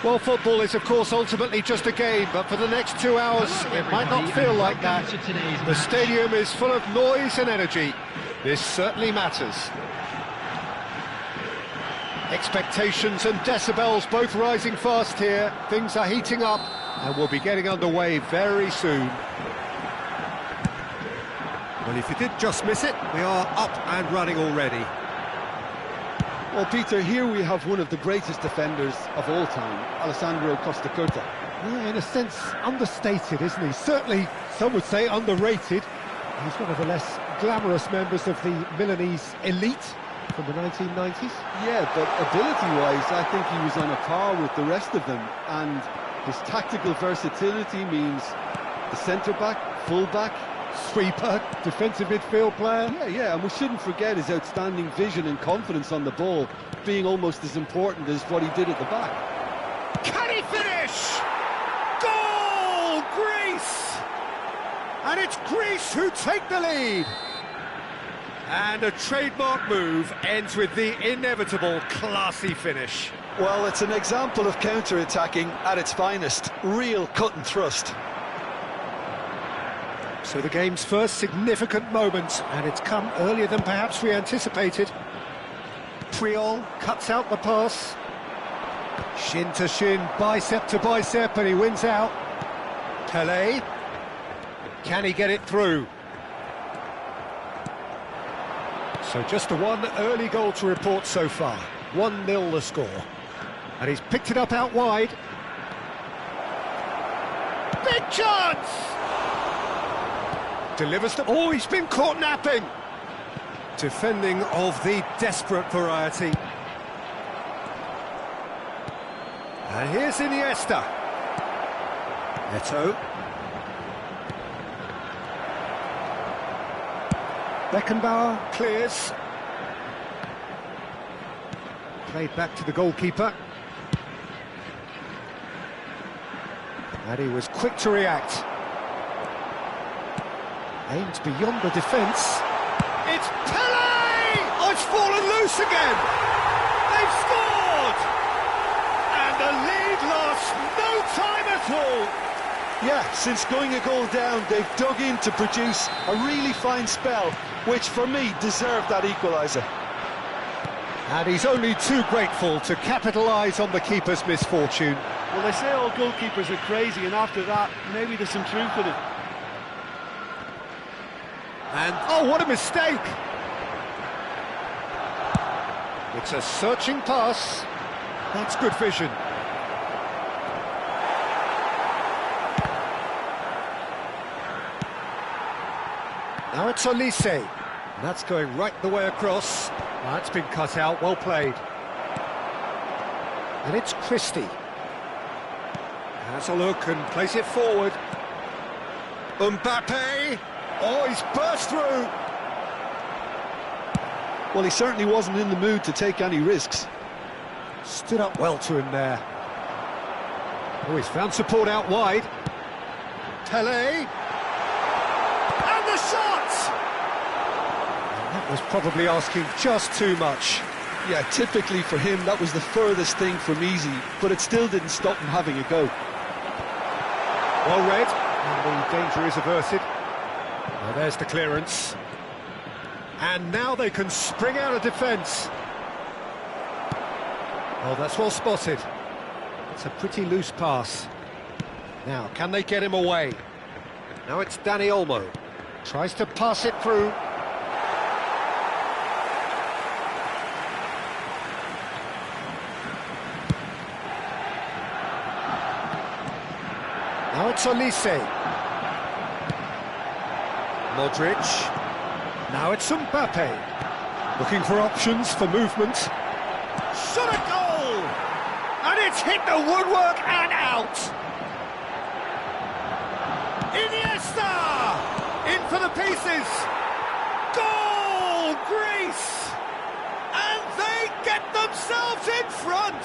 A: Well, football is, of course, ultimately just a game, but for the next 2 hours,
C: Hello,
A: it might not
C: everybody,
A: feel
C: and
A: like
C: welcome
A: that.
C: to today's
A: The
C: match.
A: stadium is full of noise and energy. This certainly matters. Expectations and decibels both rising fast here. Things are heating up, and we'll be getting underway very soon. Well, if you did just miss it, we are up and running already.
B: Well, Peter, here we have one of the greatest defenders of all time, Alessandro Costa Curta.
A: Yeah, in a sense, understated, isn't he? Certainly, some would say underrated. He's one of the less glamorous members of the Milanese elite from the 1990s.
B: Yeah, but ability-wise, I think he was on a par with the rest of them, and his tactical versatility means the centre-back, full-back,
A: Sweeper, defensive midfield player.
B: Yeah, and we shouldn't forget his outstanding vision and confidence on the ball, being almost as important as what he did at the back.
A: Can he finish? Goal, Greece! And it's Greece who take the lead. And a trademark move ends with the inevitable classy finish.
B: Well, it's an example of counter-attacking at its finest. Real cut and thrust.
A: So the game's first significant moment, and it's come earlier than perhaps we anticipated. Priol cuts out the pass. Shin to shin, bicep to bicep, and he wins out. Pelé. Can he get it through? So just the one early goal to report so far. 1-0 the score. And he's picked it up out wide. Big chance! Delivers the... Oh, he's been caught napping! Defending of the desperate variety. And here's Iniesta. Neto. Beckenbauer clears. Played back to the goalkeeper. And he was quick to react. Aimed beyond the defence. It's Pelé! Oh, it's fallen loose again! They've scored! And the lead lasts no time at all!
B: Yeah, since going a goal down, they've dug in to produce a really fine spell, which for me deserved that equaliser.
A: And he's only too grateful to capitalise on the keeper's misfortune.
B: Well, they say all goalkeepers are crazy, and after that, maybe there's some truth in it.
A: And, oh, what a mistake! It's a searching pass. That's good vision. Now it's Olise. That's going right the way across. That's been cut out, well played. And it's Christie. Has a look and plays it forward. Mbappe! Oh, he's burst through!
B: Well, he certainly wasn't in the mood to take any risks.
A: Stood up well to him there. Oh, he's found support out wide. Pelé! And the shot! And that was probably asking just too much.
B: Yeah, typically for him, that was the furthest thing from easy, but it still didn't stop him having a go.
A: Well read, and the danger is averted. Well, there's the clearance. And now they can spring out of defence. Oh, that's well spotted. It's a pretty loose pass. Now, can they get him away? Now it's Dani Olmo. Tries to pass it through. Now it's Olise. Modric. Now it's Mbappe. Looking for options for movement. Shot a goal! And it's hit the woodwork and out! Iniesta! In for the pieces! Goal, Greece! And they get themselves in front!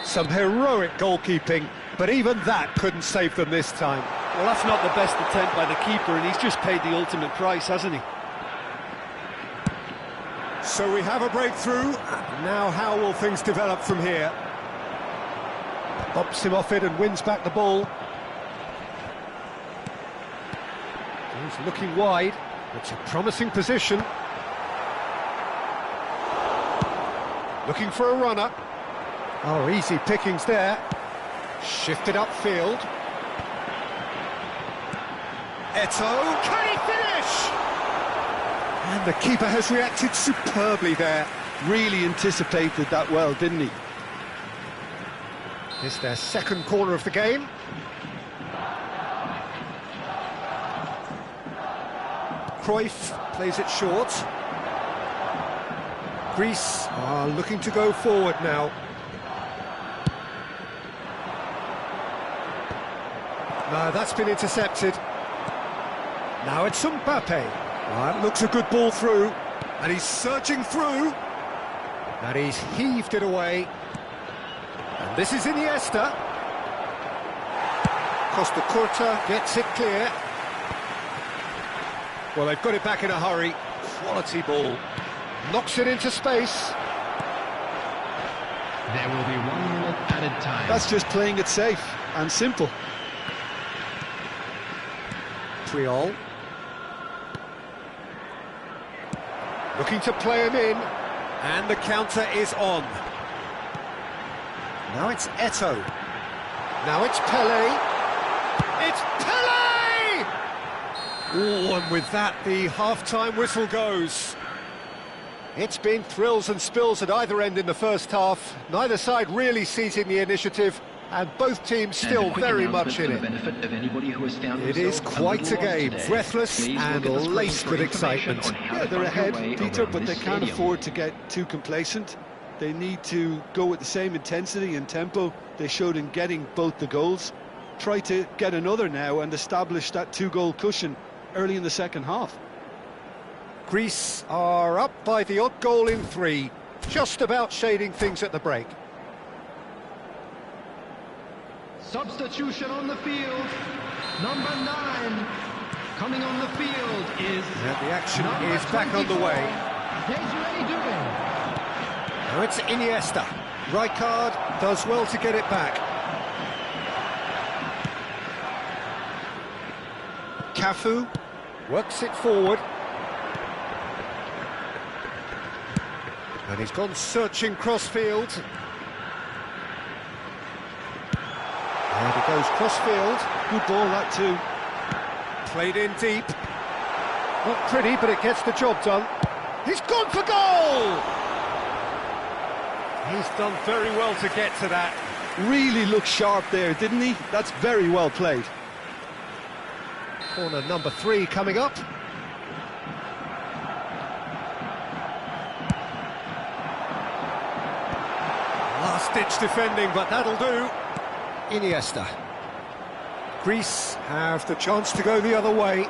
A: Some heroic goalkeeping, but even that couldn't save them this time.
B: Well, that's not the best attempt by the keeper, and he's just paid the ultimate price, hasn't he?
A: So we have a breakthrough. Now how will things develop from here? Bumps him off it and wins back the ball. He's looking wide. It's a promising position. Looking for a runner. Oh, easy pickings there. Shifted upfield. Eto'o, can he finish? And the keeper has reacted superbly there.
B: Really anticipated that well, didn't he?
A: It's their second corner of the game. Cruyff plays it short. Greece are looking to go forward now. No, that's been intercepted. Now it's Mbappe. That looks a good ball through. And he's searching through. And he's heaved it away. And this is Iniesta. Costa Curta gets it clear. Well, they've got it back in a hurry. Quality ball. Knocks it into space.
C: There will be 1 minute added time.
B: That's just playing it safe and simple.
A: Puyol. Looking to play him in. And the counter is on. Now it's Eto'o. Now it's Pelé. It's Pelé! Oh, and with that, the half-time whistle goes. It's been thrills and spills at either end in the first half. Neither side really seizing the initiative, and both teams still very much in it. It is quite a game, breathless and laced with excitement.
B: Yeah, they're ahead, Peter, but they can't afford to get too complacent. They need to go with the same intensity and tempo they showed in getting both the goals. Try to get another now and establish that 2-goal cushion early in the second half.
A: Greece are up by the odd goal in 3, just about shading things at the break.
C: Substitution on the field. Number 9 coming on the field is...
A: And the action is back on the way.
C: Desiree Doué.
A: Now it's Iniesta. Rijkaard does well to get it back. Cafu works it forward. And he's gone searching crossfield. And he goes crossfield.
B: Good ball, that too.
A: Played in deep. Not pretty, but it gets the job done. He's gone for goal! He's done very well to get to that.
B: Really looked sharp there, didn't he? That's very well played.
A: Corner number 3 coming up. Last-ditch defending, but that'll do. Iniesta. Greece have the chance to go the other way.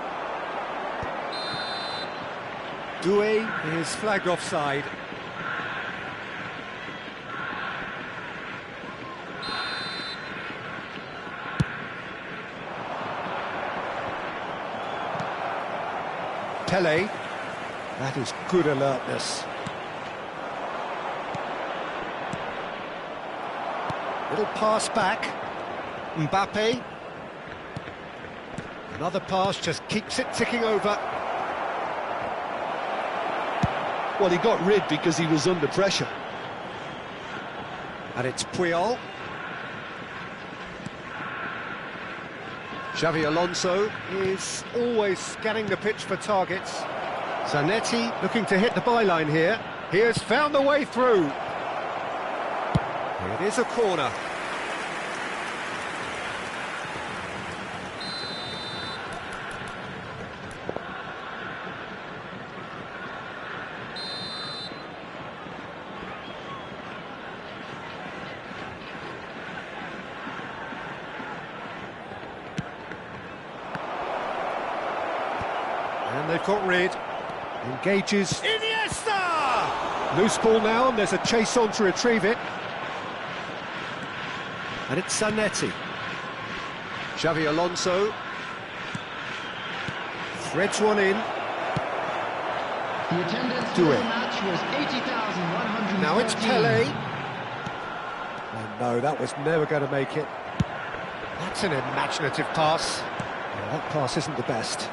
A: Doué is flagged offside. Pelé. That is good alertness. Little pass back. Mbappe. Another pass just keeps it ticking over.
B: Well, he got rid because he was under pressure.
A: And it's Puyol. Xavi Alonso is always scanning the pitch for targets. Zanetti looking to hit the byline here. He has found the way through. It is a corner. And they've got rid. Engages. Iniesta! Loose ball now, and there's a chase on to retrieve it. And it's Zanetti. Xavi Alonso. Threads one in.
C: The attendance for the match was 80,113.
A: Now it's Pelé. And no, that was never going to make it. That's an imaginative pass. Well, that pass isn't the best.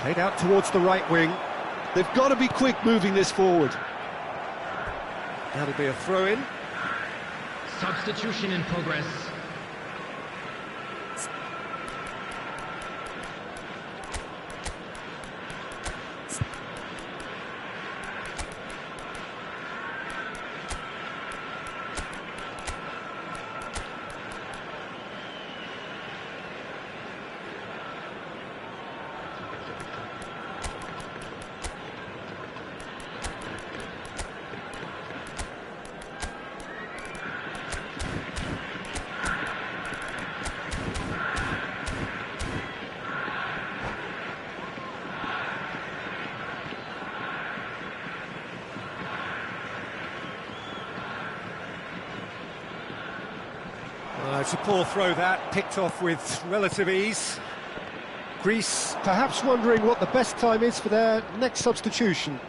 A: Played out towards the right wing.
B: They've got to be quick moving this forward.
A: That'll be a throw-in.
C: Substitution in progress.
A: It's a poor throw that, picked off with relative ease. Greece perhaps wondering what the best time is for their next substitution.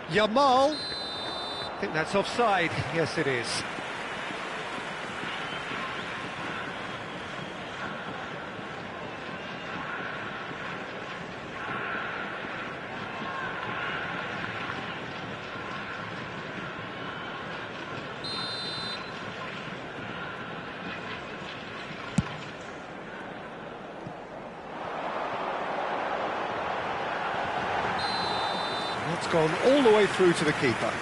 A: Yamal. I think that's offside. Yes, it is. It's gone all the way through to the keeper.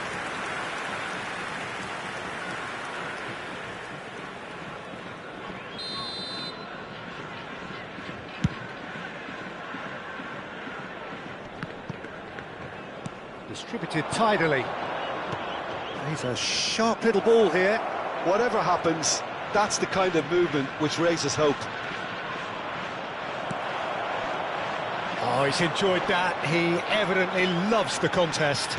A: Distributed tidily. He's a sharp little ball here.
B: Whatever happens, that's the kind of movement which raises hope.
A: Oh, he's enjoyed that. He evidently loves the contest.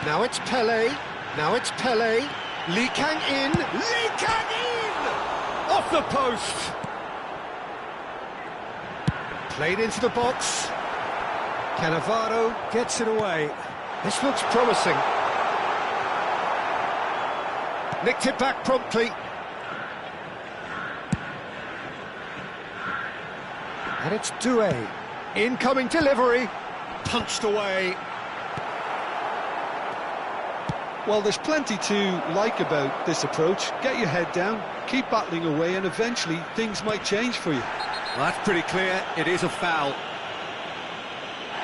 A: Now it's Pele. Now it's Pele. Lee Kang in. Lee Kang in! Off the post. Played into the box. Cannavaro gets it away. This looks promising. Nicked it back promptly. And it's Doué. Incoming delivery. Punched away.
B: Well, there's plenty to like about this approach. Get your head down, keep battling away, and eventually things might change for you.
A: Well, that's pretty clear. It is a foul.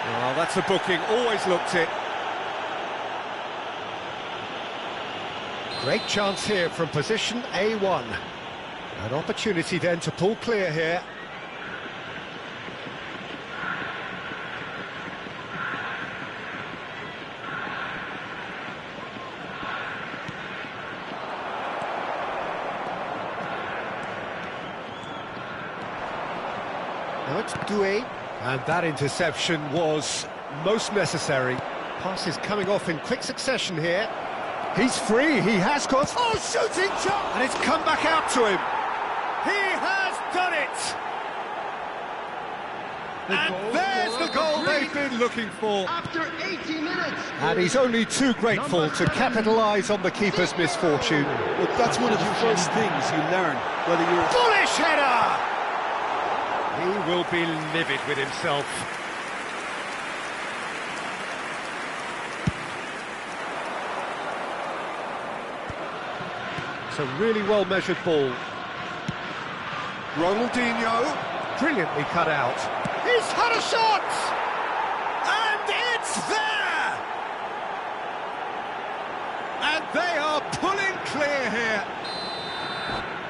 A: Well, that's a booking. Always looked it. Great chance here from position A1. An opportunity then to pull clear here. Now it's Doué, and that interception was most necessary. Passes coming off in quick succession here. He's free, he has got... Oh, shooting shot! And it's come back out to him. He has done it! And there's the goal they've been looking for.
C: After 80 minutes.
A: And he's only too grateful to capitalise on the keeper's misfortune.
B: Look, that's one of the first things you learn, whether you're...
A: Bullish header! He will be livid with himself. It's a really well-measured ball. Ronaldinho, brilliantly cut out. He's had a shot! And it's there! And they are pulling clear here.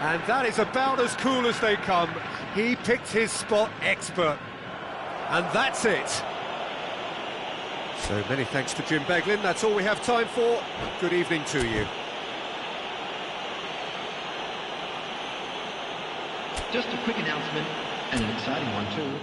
A: And that is about as cool as they come. He picked his spot expert. And that's it. So many thanks to Jim Beglin. That's all we have time for. Good evening to you.
C: Just a quick announcement, and an exciting one too.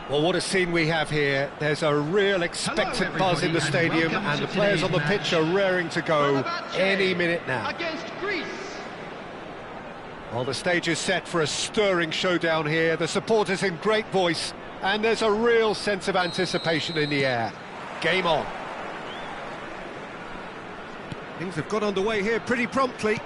A: Well, what a scene we have here. There's a real expectant buzz in the stadium, and the players on the pitch are raring to go any minute now.
C: Against Greece.
A: Well, the stage is set for a stirring showdown here. The supporters in great voice, and there's a real sense of anticipation in the air. Game on. Things have got underway here pretty promptly.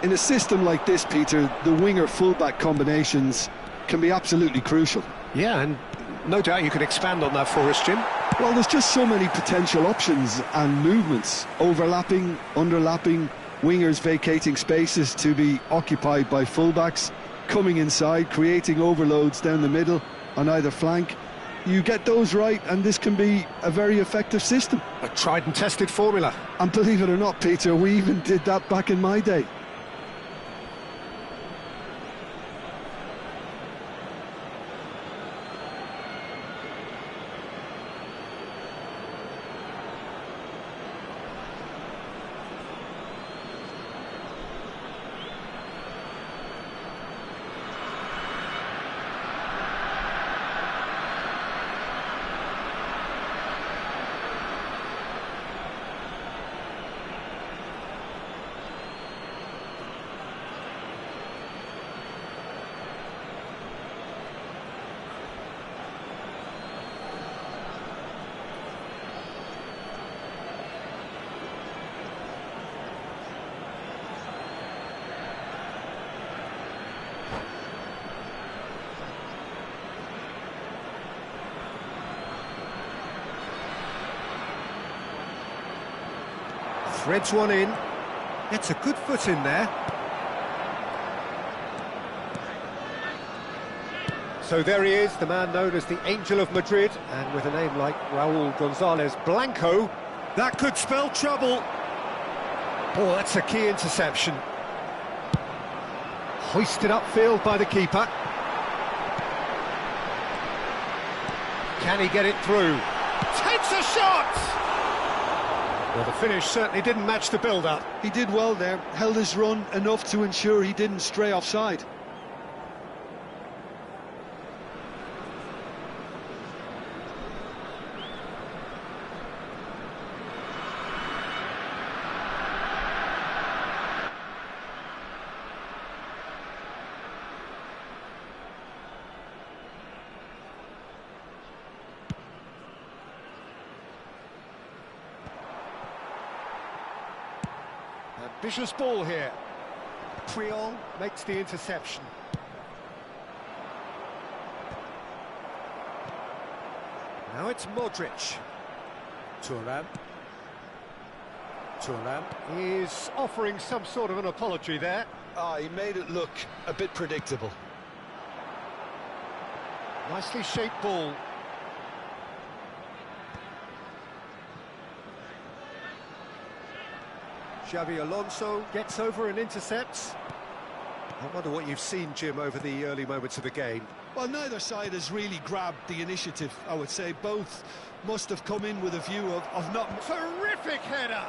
B: In a system like this, Peter, the winger-fullback combinations can be absolutely crucial.
A: Yeah, and no doubt you can expand on that for us, Jim.
B: Well, there's just so many potential options and movements, overlapping, underlapping, wingers vacating spaces to be occupied by fullbacks, coming inside, creating overloads down the middle on either flank. You get those right, and this can be a very effective system.
A: A tried and tested formula.
B: And believe it or not, Peter, we even did that back in my day.
A: Threads one in. Gets a good foot in there. So there he is, the man known as the Angel of Madrid, and with a name like Raúl González Blanco, that could spell trouble. Oh, that's a key interception. Hoisted upfield by the keeper. Can he get it through? Takes a shot! Well, the finish certainly didn't match the build-up.
B: He did well there, held his run enough to ensure he didn't stray offside.
A: Ambitious ball here. Puyol makes the interception. Now it's Modric. Thuram is offering some sort of an apology there.
B: He made it look a bit predictable.
A: Nicely shaped ball. Xabi Alonso gets over and intercepts. I wonder what you've seen, Jim, over the early moments of the game.
B: Well, neither side has really grabbed the initiative, I would say. Both must have come in with a view of not...
A: Terrific header!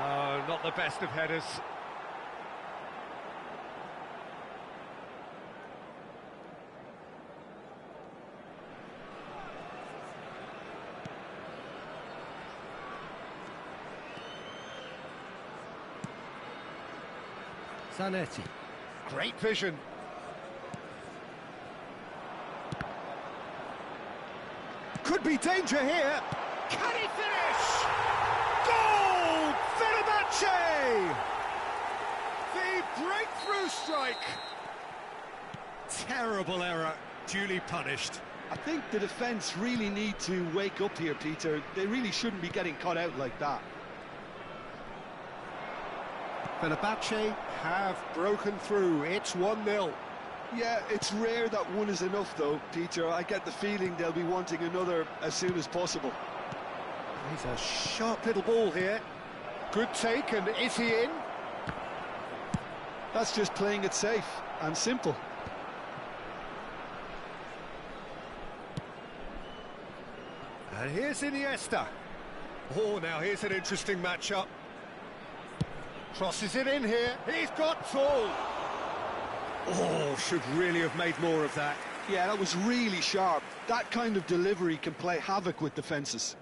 A: No, not the best of headers. Zanetti. Great vision. Could be danger here. Can he finish? Goal! Fenerbahce! The breakthrough strike. Terrible error, duly punished.
B: I think the defence really need to wake up here, Peter. They really shouldn't be getting caught out like that.
A: Fenerbahce have broken through. It's 1-0.
B: Yeah, it's rare that one is enough, though, Peter. I get the feeling they'll be wanting another as soon as possible.
A: He's a sharp little ball here. Good take, and is he in?
B: That's just playing it safe and simple.
A: And here's Iniesta. Oh, now here's an interesting matchup. Crosses it in here. He's got tall. Oh, should really have made more of that.
B: Yeah, that was really sharp. That kind of delivery can play havoc with defences.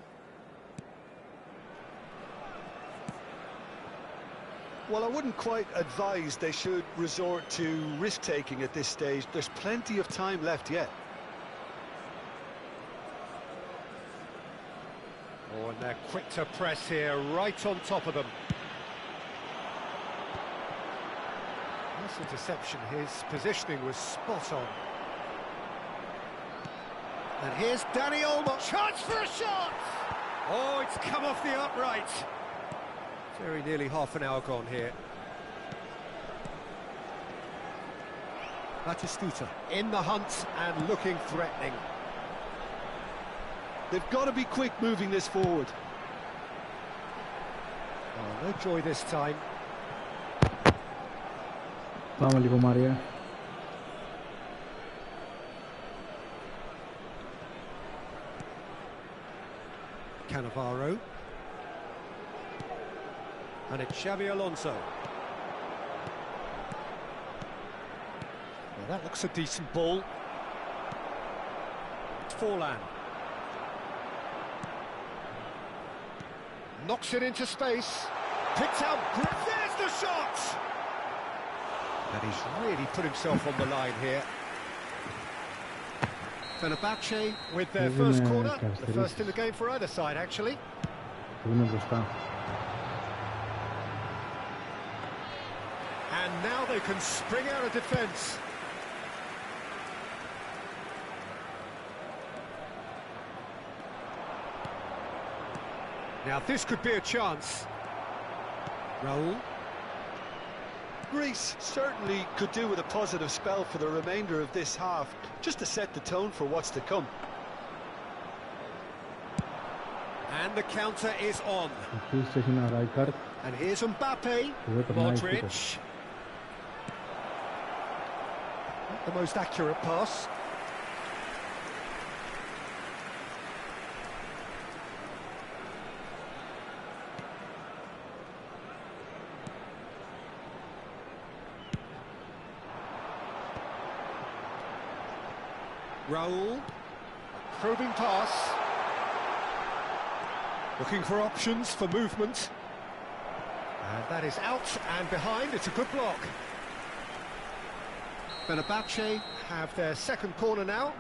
B: Well, I wouldn't quite advise they should resort to risk-taking at this stage. There's plenty of time left yet.
A: Oh, and they're quick to press here, right on top of them. Nice interception, his positioning was spot on. And here's Danny Olmo, chance for a shot! Oh, it's come off the upright. Very nearly half an hour gone here. Batistuta in the hunt and looking threatening.
B: They've got to be quick moving this forward.
A: Oh, no joy this time.
D: Πάμε λίγο Μαρία.
A: Cannavaro. And it's Xabi Alonso. Well, that looks a decent ball. Forlan. Knocks it into space. Picks out. There's the shot! And he's really put himself on the line here. Fenerbahce with their first corner. The first in the game for either side, actually. And now they can spring out of defence. Now this could be a chance. Raul.
B: Greece certainly could do with a positive spell for the remainder of this half, just to set the tone for what's to come.
A: And the counter is on.
D: Rijkaard.
A: And here's Mbappe. Modric. Not the most accurate pass. Raul, probing pass, looking for options for movement, and that is out and behind. It's a good block. Fenerbahce have their second corner now.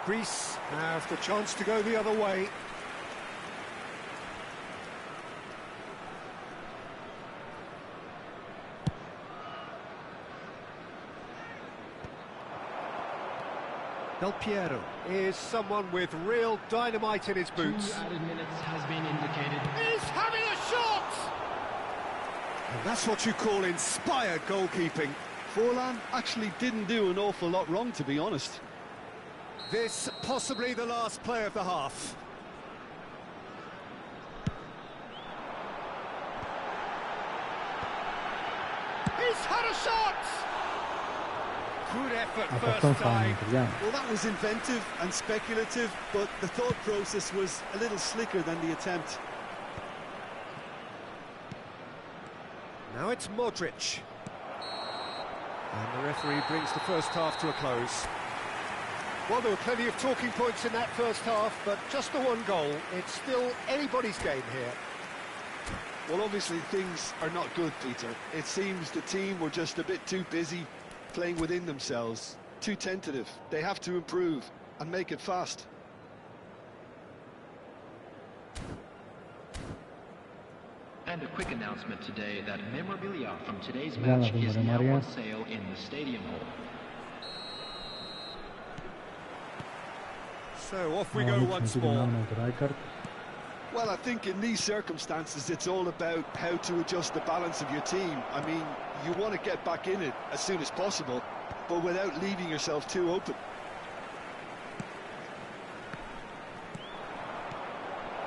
A: Greece have the chance to go the other way. Del Piero is someone with real dynamite in his boots.
C: 2 added minutes has been indicated.
A: He's having a shot! And that's what you call inspired goalkeeping.
B: Forlan actually didn't do an awful lot wrong, to be honest.
A: This possibly the last play of the half. He's had a shot! Good effort first time.
B: Well, that was inventive and speculative, but the thought process was a little slicker than the attempt.
A: Now it's Modric. And the referee brings the first half to a close. Well, there were plenty of talking points in that first half, but just the one goal. It's still anybody's game here.
B: Well, obviously things are not good, Peter. It seems the team were just a bit too busy playing within themselves, too tentative. They have to improve and make it fast.
E: And a quick announcement today that memorabilia from today's match is now on sale in the stadium hall.
A: So off we go once more.
B: Well, I think in these circumstances it's all about how to adjust the balance of your team. I mean, you want to get back in it as soon as possible, but without leaving yourself too open.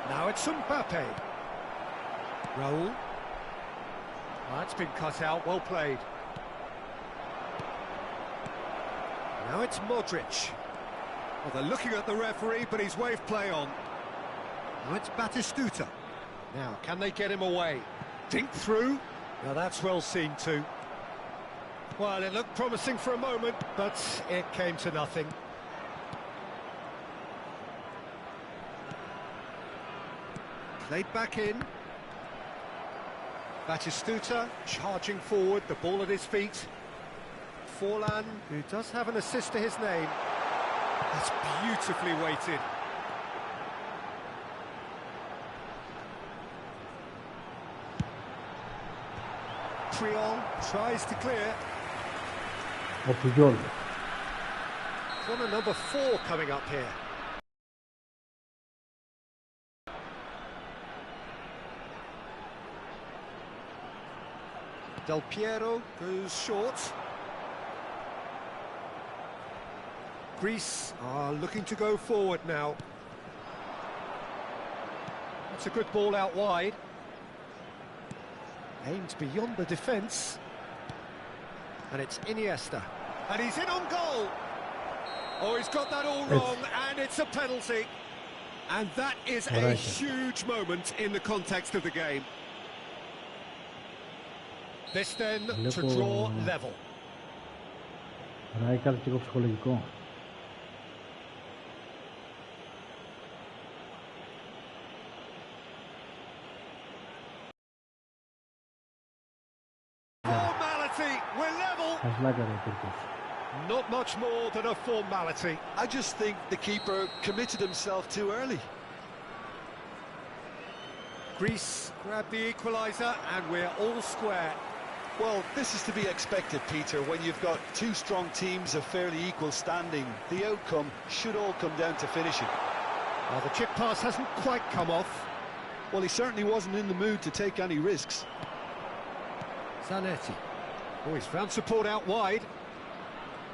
A: Now it's Mbappe. Raul. That's been cut out, well played. Now it's Modric. Well, they're looking at the referee, but he's waved play on. Now it's Batistuta. Now, can they get him away? Dink through. Now that's well seen too. Well, it looked promising for a moment, but it came to nothing. Played back in. Batistuta charging forward, the ball at his feet. Forlan, who does have an assist to his name. That's beautifully weighted. Priol tries to clear.
D: Ο Πουιόλ.
A: Corner number 4 coming up here. Del Piero goes short. Greece are looking to go forward now. That's a good ball out wide. Aimed beyond the defence. And it's Iniesta. And he's in on goal. Oh, he's got that all wrong, and it's a penalty. And that is a huge moment in the context of the game. This then to draw level.
D: Ράικαρ και το ψυχολογικό.
A: Formality, we're level. Not much more than a formality.
B: I just think the keeper committed himself too early.
A: Greece grabbed the equaliser, and we're all square.
B: Well, this is to be expected, Peter. When you've got two strong teams of fairly equal standing, the outcome should all come down to finishing.
A: Well, the chip pass hasn't quite come off.
B: Well, he certainly wasn't in the mood to take any risks.
A: Zanetti. Oh, he's found support out wide.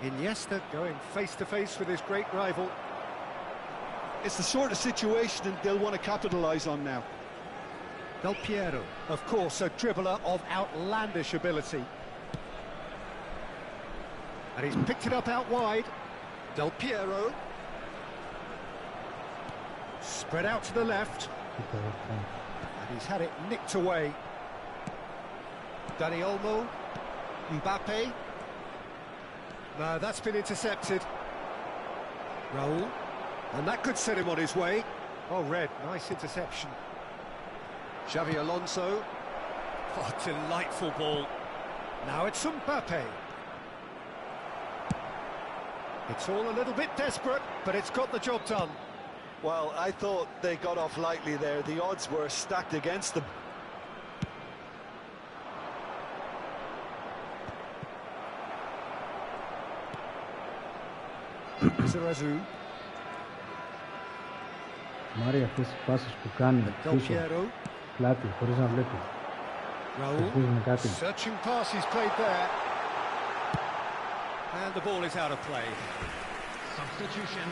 A: Iniesta going face-to-face with his great rival.
B: It's the sort of situation they'll want to capitalise on now.
A: Del Piero, of course, a dribbler of outlandish ability. And he's picked it up out wide. Del Piero. Spread out to the left. And he's had it nicked away. Dani Olmo. Mbappe. No, that's been intercepted. Raul. And that could set him on his way. Oh, Red, nice interception. Xavi Alonso. Oh, delightful ball. Now it's Mbappe. It's all a little bit desperate, but it's got the job done.
B: Well, I thought they got off lightly there. The odds were stacked against them.
A: Zarazu.
D: Μάρια, αυτές τις πάσεις που κάνει πίσω, πλάτη, χωρίς να βλέπει.
A: Raul, searching pass he's played there. And the ball is out of play.
C: Substitution.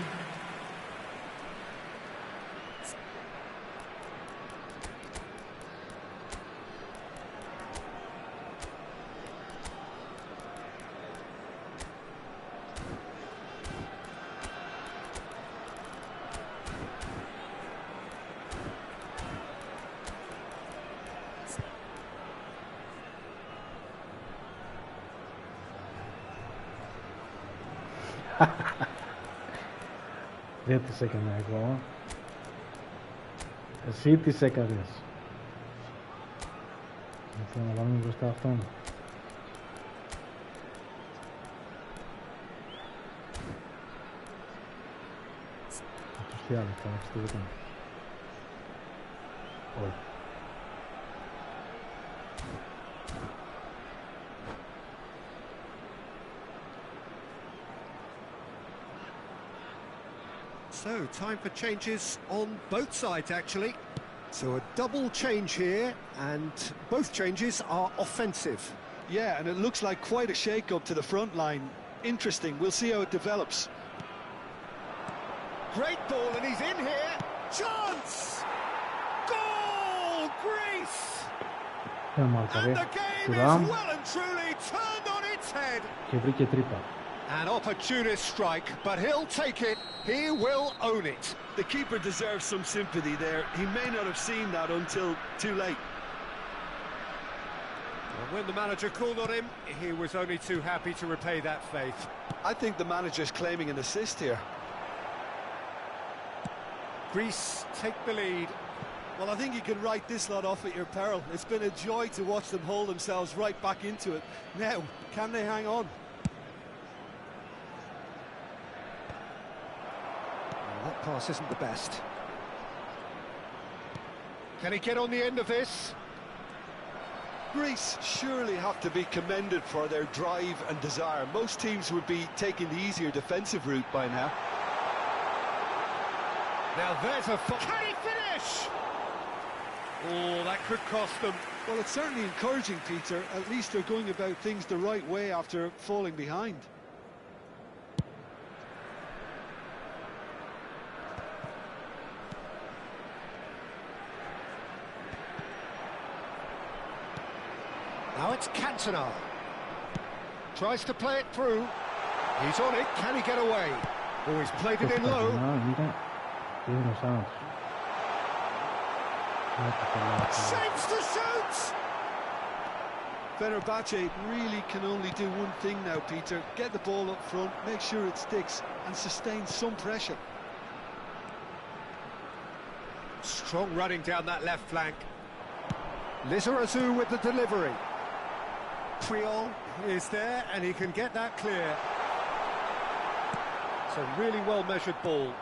D: Δεν τις έκανα εγώ. Εσύ τις έκανες. Θέλω να βάλουμε μπροστά αυτόν. Αυτούς τι άλλο, θα έχεις τι έκανε. Όχι.
A: So, time for changes on both sides, actually. So a double change here, and both changes are offensive.
B: Yeah, and it looks like quite a shake-up to the front line. Interesting, we'll see how it develops.
A: Great ball, and he's in here. Chance! Goal, Greece! And the game is well and truly turned on its head.
D: Και βρήκε τρύπα.
A: An opportunist strike, but he'll take it. He will own it.
B: The keeper deserves some sympathy there. He may not have seen that until too late.
A: And when the manager called on him, he was only too happy to repay that faith.
B: I think the manager's claiming an assist here.
A: Greece take the lead.
B: Well, I think you can write this lot off at your peril. It's been a joy to watch them hold themselves right back into it. Now, can they hang on?
A: Well, that pass isn't the best. Can he get on the end of this?
B: Greece surely have to be commended for their drive and desire. Most teams would be taking the easier defensive route by now.
A: Now there's a... Can he finish? Oh, that could cost them.
B: Well, it's certainly encouraging, Peter. At least they're going about things the right way after falling behind.
A: Now it's Cantona. Tries to play it through. He's on it. Can he get away? Oh, he's played it in low. Shapes to shoot!
B: Fenerbahce really can only do one thing now, Peter. Get the ball up front, make sure it sticks, and sustain some pressure.
A: Strong running down that left flank. Lizarazu with the delivery. Triol is there, and he can get that clear. It's a really well-measured ball.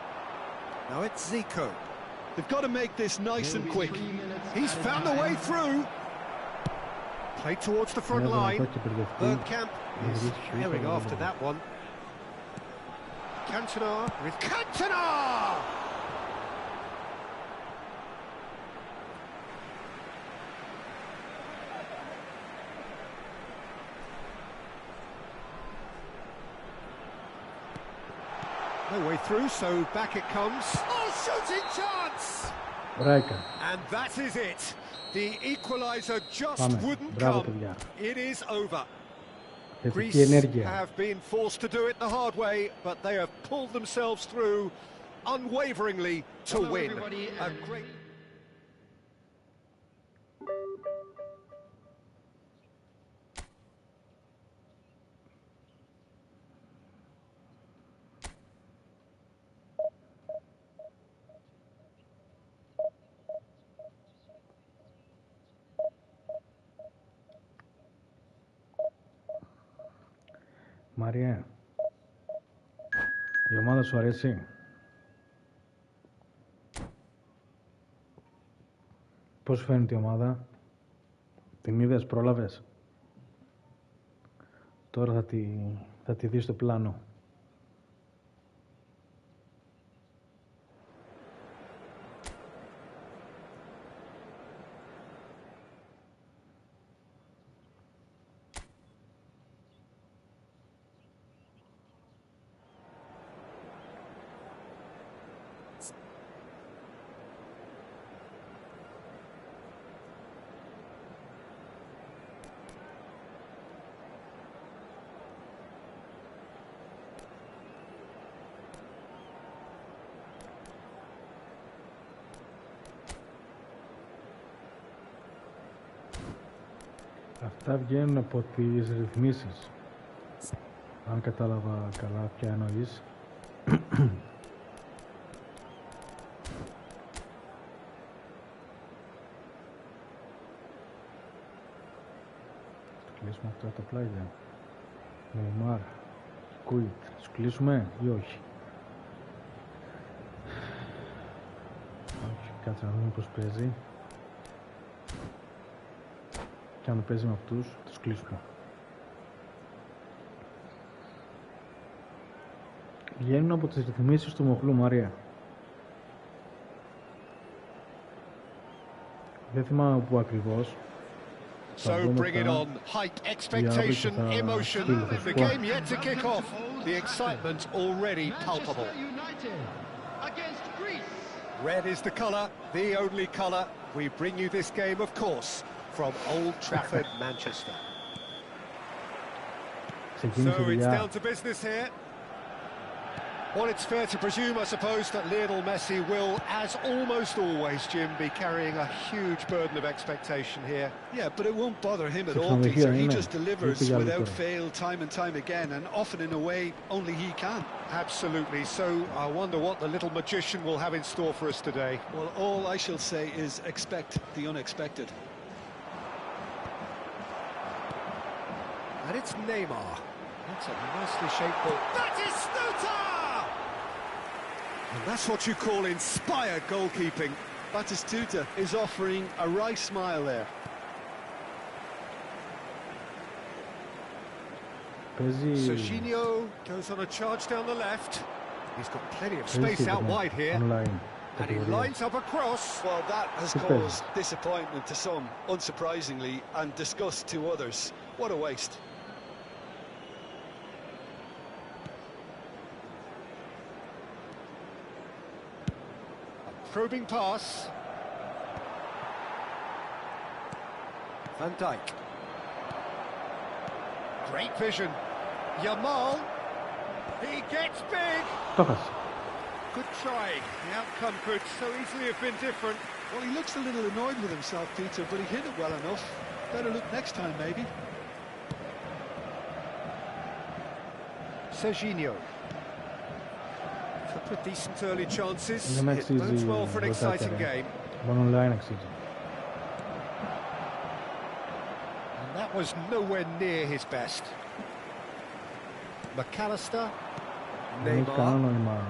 A: Now it's Zico.
B: They've got to make this nice and quick.
A: He's found a way through. Played towards the front line. Bergkamp is tearing after that one. Cantona with Cantona! No way through, so back it comes. Oh, shooting chance! And that is it. The equaliser just wouldn't come. It is over. Greece have been forced to do it the hard way, but they have pulled themselves through unwaveringly to win. A great...
D: Μαρία, η ομάδα σου αρέσει? Πώς φαίνεται η ομάδα? Την είδες, πρόλαβες? Τώρα θα τη δεις στο πλάνο. Αυτά βγαίνουν από τις ρυθμίσεις. Αν κατάλαβα καλά ποια εννοείς. Το κλείσουμε αυτά τα πλάγια. Νεϊμάρ, Κουίτ. Τους κλείσουμε ή όχι? Όχι, κάτσε να δούμε πώς παίζει. Και αν παίζει με αυτούς, τους κλείσουμε. Βγαίνουν από τις ρυθμίσεις του μοχλού, Μαρία. Δεν θυμάμαι πού ακριβώς.
A: So bring it on. Hype, expectation, emotion. The game yet to kick off. The excitement already palpable. Red is the colour, the only colour. We bring you this game, of course, from Old Trafford, Manchester. So it's down to business here. Well, it's fair to presume, I suppose, that Lionel Messi will, as almost always, Jim, be carrying a huge burden of expectation here.
B: Yeah, but it won't bother him at
D: It's
B: all,
D: from
B: Peter.
D: here,
B: He
D: isn't
B: just
D: it?
B: delivers
D: It's the
B: without
D: other.
B: fail, time and time again, and often in a way only he can.
A: Absolutely. So I wonder what the little magician will have in store for us today.
B: Well, all I shall say is expect the unexpected.
A: And it's Neymar. That's a nicely shaped ball. Batistuta! And that's what you call inspired goalkeeping.
B: Batistuta is offering a wry smile there.
D: Παίζει...
A: Serginho goes on a charge down the left. He's got plenty of space out wide here.
D: Online.
A: And he lines up a cross.
B: Well, that has
D: Super.
B: caused disappointment to some, unsurprisingly, and disgust to others. What a waste.
A: Probing pass. Van Dijk. Great vision. Yamal. He gets big.
D: Το χάσε.
A: Good try. The outcome could so easily have been different.
B: Well, he looks a little annoyed with himself, Peter, but he hit it well enough. Better look next time, maybe.
A: Serginho. Couple of decent early chances.
D: Δεν
A: It
D: αξίζει
A: bodes well for an exciting
D: λεπτάκια,
A: game.
D: Μόνο online αξίζει.
A: And that was nowhere near his best. McAllister.
D: Δεν έχει κανένα
A: Neymar.
D: νόημα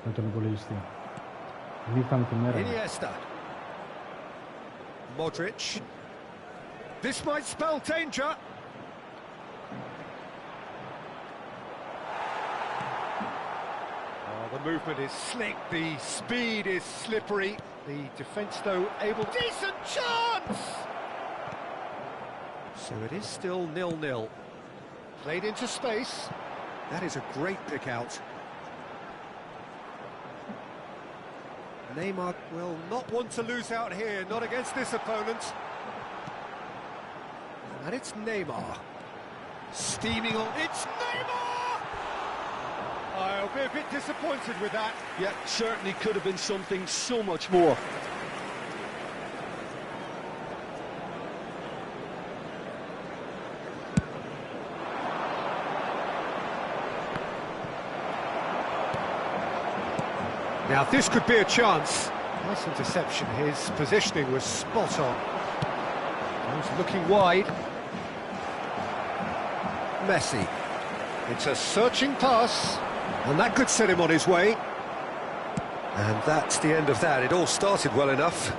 D: με τον υπολογιστή. Λείφαν τη μέρα.
A: Iniesta. Modric. This might spell danger. Oh, the movement is slick, the speed is slippery. The defence, though, able... Decent chance! So it is still 0-0. Played into space. That is a great pick out. Neymar will not want to lose out here, not against this opponent. And it's Neymar. Steaming on. It's Neymar! I'll be a bit disappointed with that.
B: Yeah, certainly could have been something so much more.
A: Now, this could be a chance. Nice interception. His positioning was spot on. He's looking wide. Messi. It's a searching pass, and that could set him on his way. And that's the end of that. It all started well enough.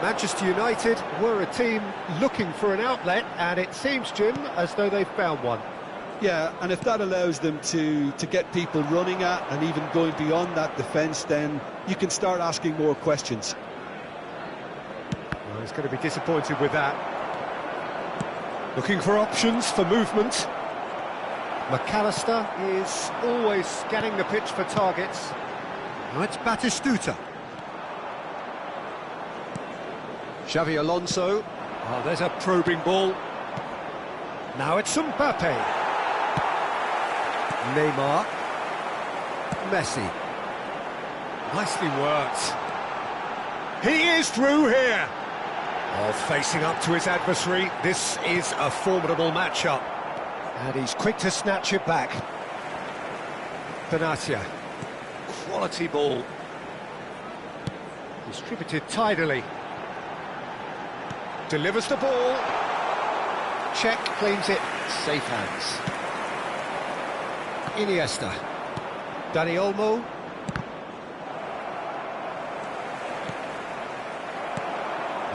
A: Manchester United were a team looking for an outlet, and it seems, Jim, as though they've found one.
B: Yeah, and if that allows them to get people running at and even going beyond that defence, then you can start asking more questions.
A: Well, he's going to be disappointed with that. Looking for options for movement. McAllister is always scanning the pitch for targets. Now it's Batistuta. Xavi Alonso. Oh, there's a probing ball. Now it's Mbappe. Neymar. Messi. Nicely worked. He is through here. Oh, facing up to his adversary. This is a formidable matchup. And he's quick to snatch it back. Benatia. Quality ball. Distributed tidily. Delivers the ball. Check, claims it. Safe hands. Iniesta. Dani Olmo.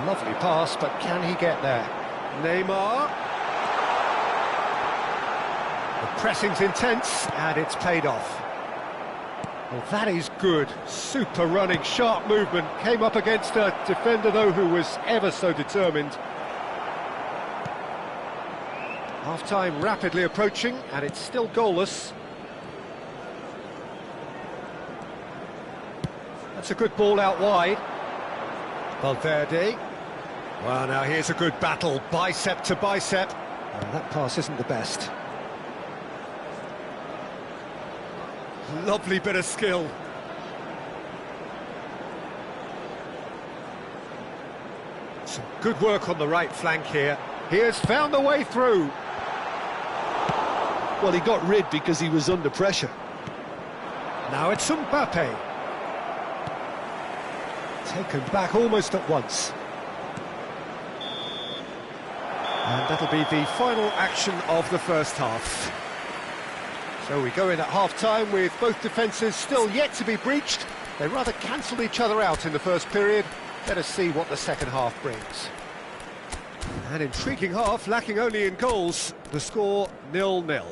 A: Lovely pass, but can he get there? Neymar. The pressing's intense, and it's paid off. Well, that is good. Super running, sharp movement. Came up against a defender, though, who was ever so determined. Half-time rapidly approaching, and it's still goalless. That's a good ball out wide. Valverde. Well, now here's a good battle, bicep to bicep. That pass isn't the best. Lovely bit of skill. Some good work on the right flank here. He has found the way through.
B: Well, he got rid because he was under pressure.
A: Now it's Mbappe. Taken back almost at once. And that'll be the final action of the first half. So we go in at half-time with both defences still yet to be breached. They rather cancelled each other out in the first period. Let us see what the second half brings. An intriguing half, lacking only in goals. The score 0-0.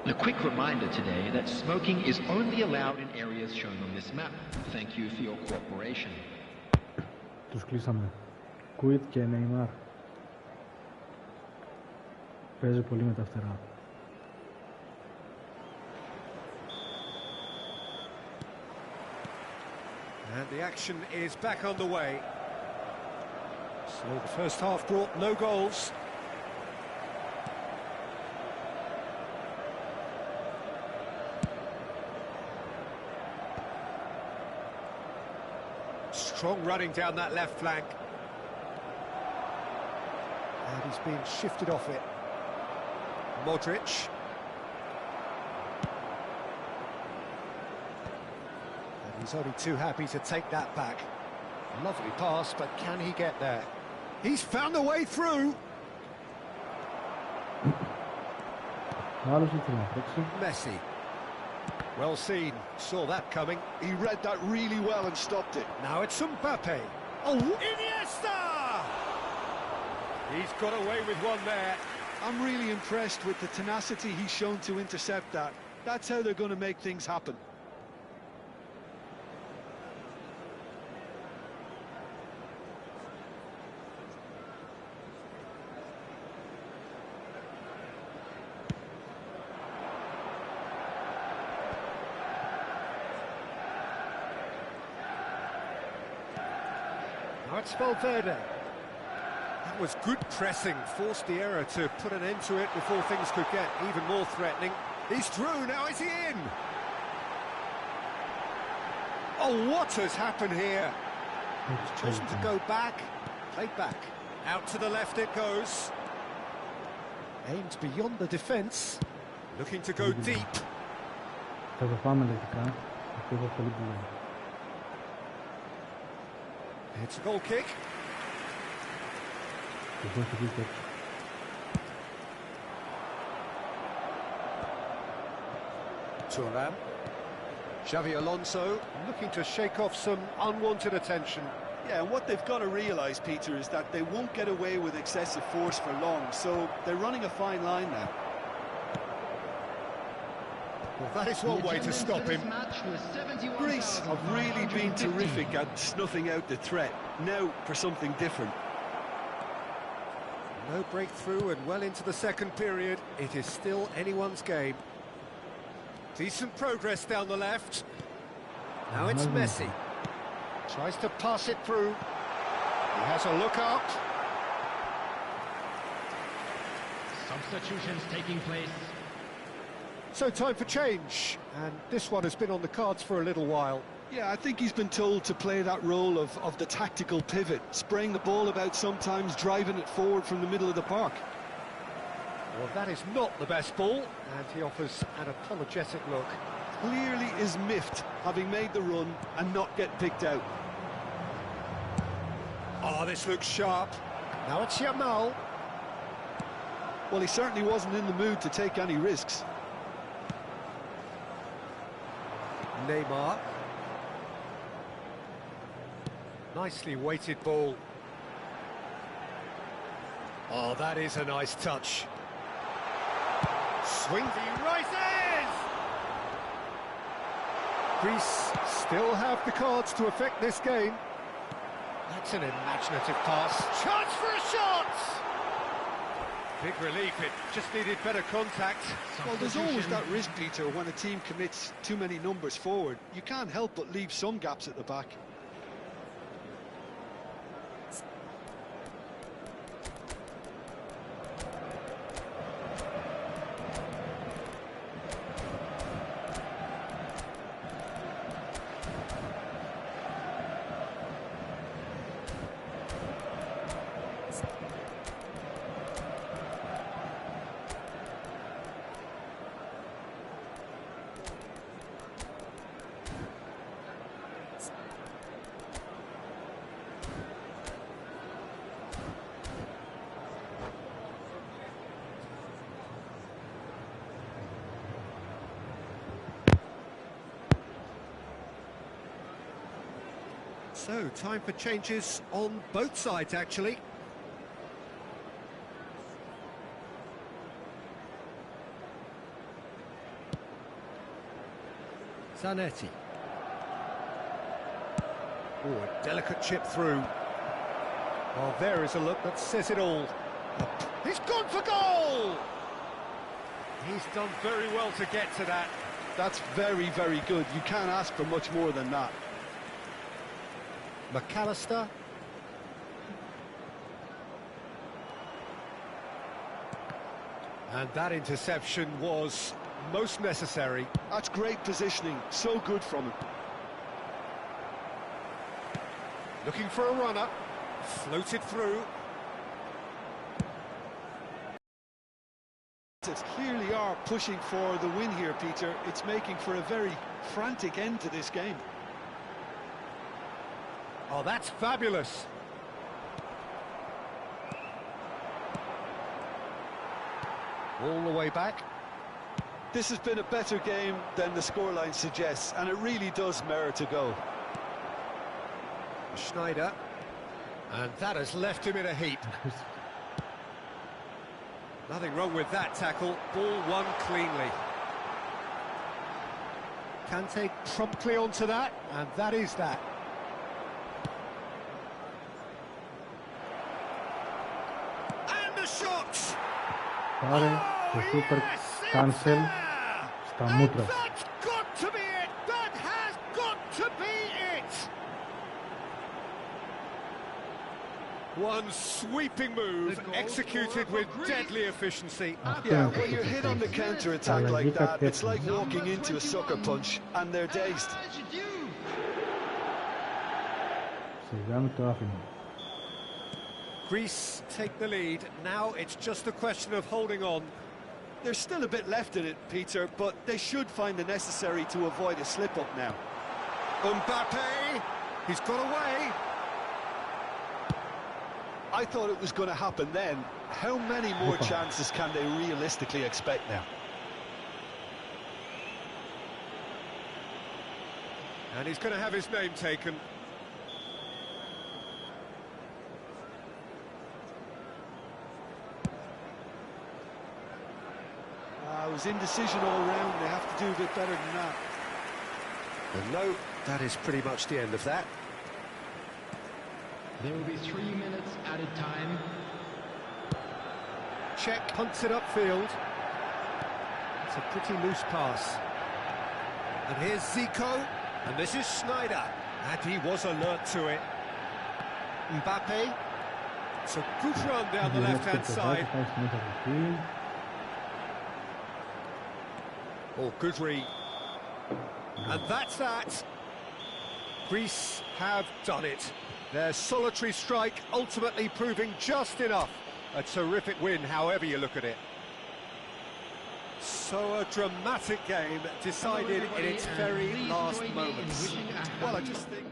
E: A quick reminder today that smoking is only allowed in areas shown on this map. Thank you for your cooperation.
D: Τους κλείσαμε. Κουίτ και Νεϊμάρ. Παίζει πολύ με τα φτερά.
A: And the action is back on the way. So the first half brought no goals. Strong running down that left flank. And he's being shifted off it. Modric. And he's only too happy to take that back. Lovely pass, but can he get there? He's found the way through. Messi. Well seen, saw that coming.
B: He read that really well and stopped it.
A: Now it's Mbappe. Oh, Iniesta! He's got away with one there.
B: I'm really impressed with the tenacity he's shown to intercept that. That's how they're going to make things happen.
A: Now it's Valverde. That was good pressing, forced the error to put an end to it before things could get even more threatening. He's through, now is he in? Oh, what has happened here? He's chosen to go back, played back. Out to the left it goes. Aimed beyond the defence, looking to go deep. It's a goal kick. Thuram. Xavi Alonso looking to shake off some unwanted attention.
B: Yeah, and what they've got to realise, Peter, is that they won't get away with excessive force for long, so they're running a fine line now.
A: Well, that is one way to stop him.
B: Greece have really been terrific at snuffing out the threat. Now for something different.
A: No breakthrough and well into the second period. It is still anyone's game. Decent progress down the left. Now it's Messi. Tries to pass it through. He has a look up.
C: Substitutions taking place.
A: So time for change, and this one has been on the cards for a little while.
B: Yeah, I think he's been told to play that role of the tactical pivot, spraying the ball about sometimes, driving it forward from the middle of the park.
A: Well, that is not the best ball, and he offers an apologetic look.
B: Clearly is miffed, having made the run and not get picked out.
A: Oh, this looks sharp. Now it's Yamal.
B: Well, he certainly wasn't in the mood to take any risks.
A: Neymar. Nicely weighted ball. Oh, that is a nice touch. Swing, he rises! Greece still have the cards to affect this game. That's an imaginative pass. Chance for a shot! Big relief, it just needed better contact.
B: Well, there's always that risk, Peter, when a team commits too many numbers forward. You can't help but leave some gaps at the back.
A: So, time for changes on both sides, actually. Zanetti. Oh, a delicate chip through. Well, there is a look that says it all. He's gone for goal! He's done very well to get to that.
B: That's very, very good. You can't ask for much more than that.
A: McAllister. And that interception was most necessary.
B: That's great positioning, so good from him.
A: Looking for a runner, floated through.
B: It clearly are pushing for the win here, Peter. It's making for a very frantic end to this game.
A: Oh, that's fabulous. All the way back.
B: This has been a better game than the scoreline suggests, and it really does merit a go.
A: Schneider. And that has left him in a heap. Nothing wrong with that tackle. Ball won cleanly. Kante promptly onto that, and that is that. And the shot!
D: Πάρε το super cancel στα μούτρα.
A: That's got to be it! That has got to be it! One sweeping move, executed with deadly efficiency.
B: Yeah, when you're hit on the counter-attack like that, it's like walking into a sucker punch, and they're dazed.
D: Σιγά μην το άφηνε.
A: Greece take the lead. Now it's just a question of holding on.
B: There's still a bit left in it, Peter, but they should find the necessary to avoid a slip-up now.
A: Mbappe! He's got away!
B: I thought it was going to happen then. How many more chances can they realistically expect now?
A: And he's going to have his name taken.
B: It was indecision all round. They have to do a bit better than that.
A: And no, that is pretty much the end of that.
C: There will be 3 minutes added time.
A: Czech punts it upfield. It's a pretty loose pass. And here's Zico, and this is Schneider. And he was alert to it. Mbappe. It's a good run down the left-hand side. Oh, Gudry. And that's that. Greece have done it. Their solitary strike ultimately proving just enough. A terrific win, however you look at it. So a dramatic game decided in its very last moments.
B: Well, I just think...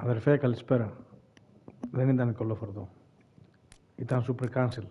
D: Αδερφέ, καλησπέρα. Δεν ήταν κολόφορτο. Ήταν super cancel.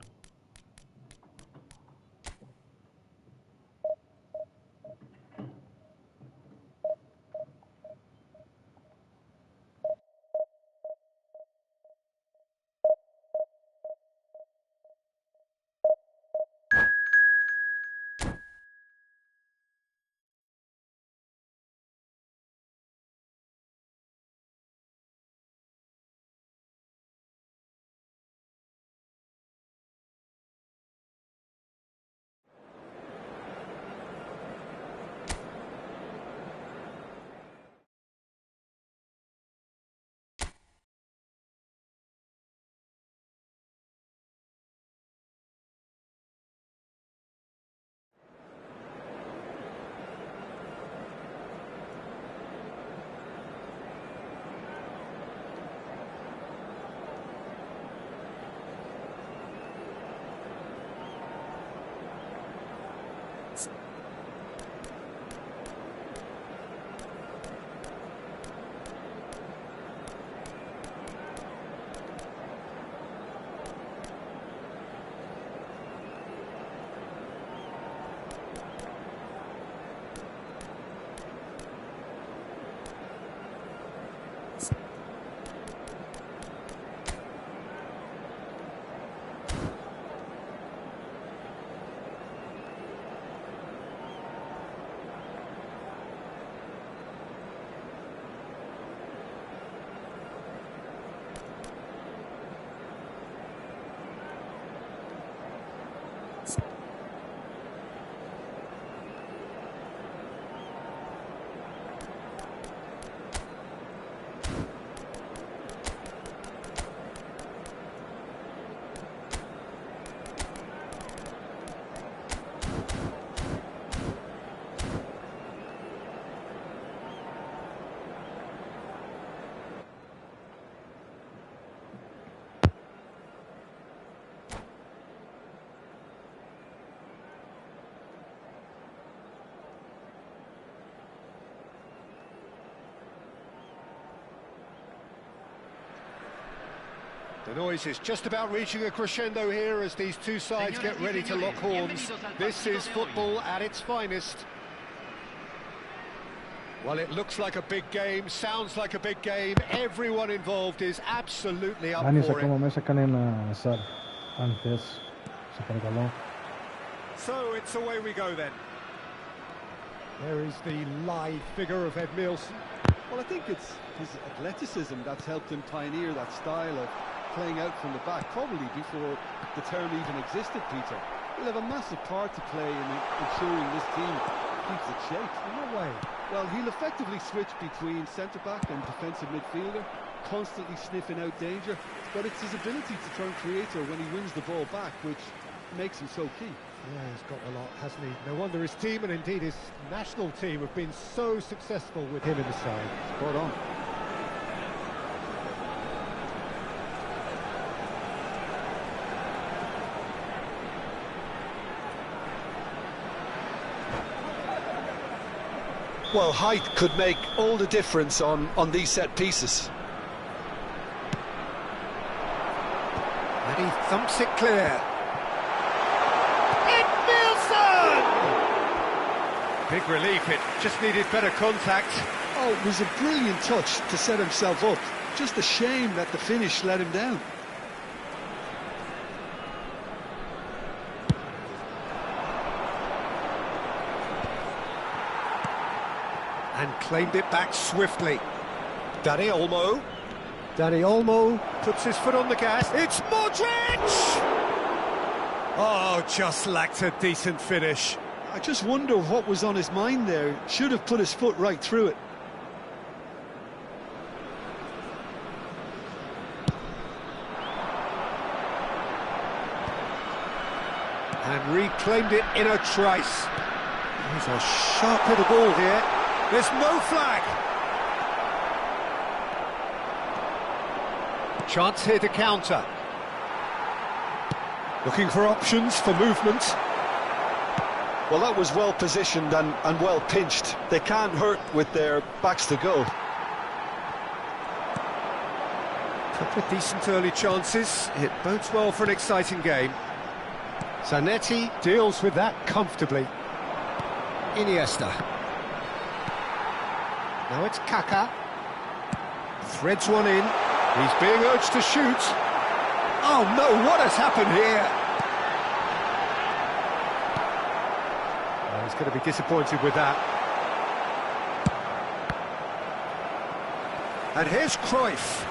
A: The noise is just about reaching a crescendo here as these two sides get ready to lock horns. This is football at its finest. Well, it looks like a big game, sounds like a big game. Everyone involved is absolutely up for it. So it's away we go then. There is the live figure of Ed Milson.
B: Well, I think it's his athleticism that's helped him pioneer that style of playing out from the back, probably before the term even existed, Peter. He'll have a massive part to play in ensuring this team keeps its shape.
A: In what way?
B: Well, he'll effectively switch between centre-back and defensive midfielder, constantly sniffing out danger, but it's his ability to turn creator when he wins the ball back which makes him so key.
A: Yeah, he's got a lot, hasn't he? No wonder his team and indeed his national team have been so successful with him in the side.
B: Spot on. Well, height could make all the difference on these set pieces.
A: And he thumps it clear. Ed Milson! Big relief, it just needed better contact.
B: Oh, it was a brilliant touch to set himself up. Just a shame that the finish let him down.
A: And claimed it back swiftly. Dani Olmo. Dani Olmo puts his foot on the gas. It's Modric! Oh, just lacked a decent finish.
B: I just wonder what was on his mind there. Should have put his foot right through it.
A: And reclaimed it in a trice. There's a sharp hit of ball here. There's no flag. Chance here to counter. Looking for options for movement.
B: Well, that was well positioned and well pinched. They can't hurt with their backs to goal.
A: With decent early chances, it bodes well for an exciting game. Zanetti deals with that comfortably. Iniesta. Now it's Kaká. Threads one in. He's being urged to shoot. Oh no, what has happened here? Well, he's going to be disappointed with that. And here's Cruyff.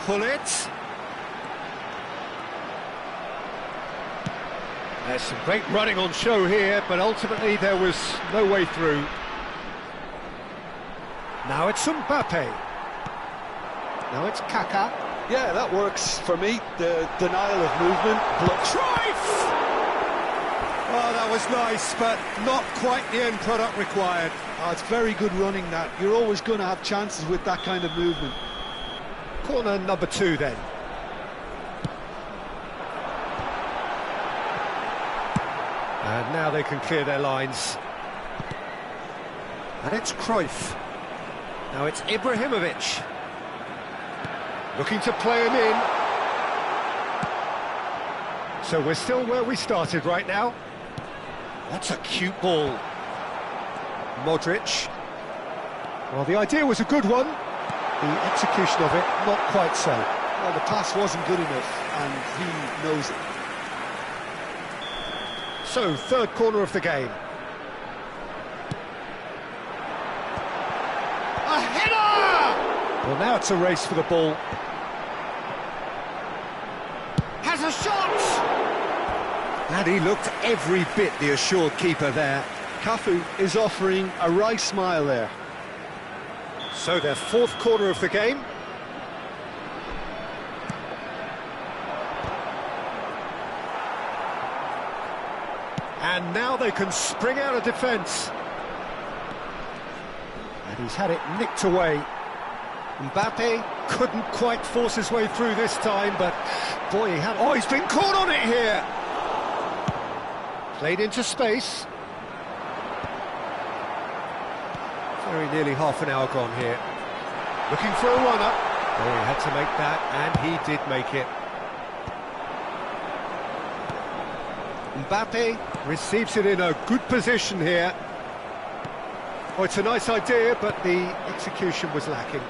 A: Gullit. There's some great running on show here, but ultimately there was no way through. Now it's Mbappe. Now it's Kaká.
B: Yeah, that works for me. The denial of movement.
A: Cruyff! Oh, that was nice, but not quite the end product required.
B: Oh, it's very good running, that. You're always going to have chances with that kind of movement.
A: Corner number 2 then. And now they can clear their lines. And it's Cruyff. Now it's Ibrahimovic. Looking to play him in. So we're still where we started right now. That's a cute ball. Modric. Well, the idea was a good one. The execution of it, not quite so.
B: Well, the pass wasn't good enough, and he knows it.
A: So, third corner of the game. A header! Well, now it's a race for the ball. Has a shot! And he looked every bit the assured keeper there.
B: Cafu is offering a wry smile there.
A: So their fourth corner of the game. And now they can spring out of defence. And he's had it nicked away. Mbappe couldn't quite force his way through this time, but boy, he had... Oh, he's been caught on it here! Played into space. Very nearly half an hour gone here. Looking for a run-up. Oh, he had to make that, and he did make it. Mbappe receives it in a good position here. Oh, it's a nice idea, but the execution was lacking.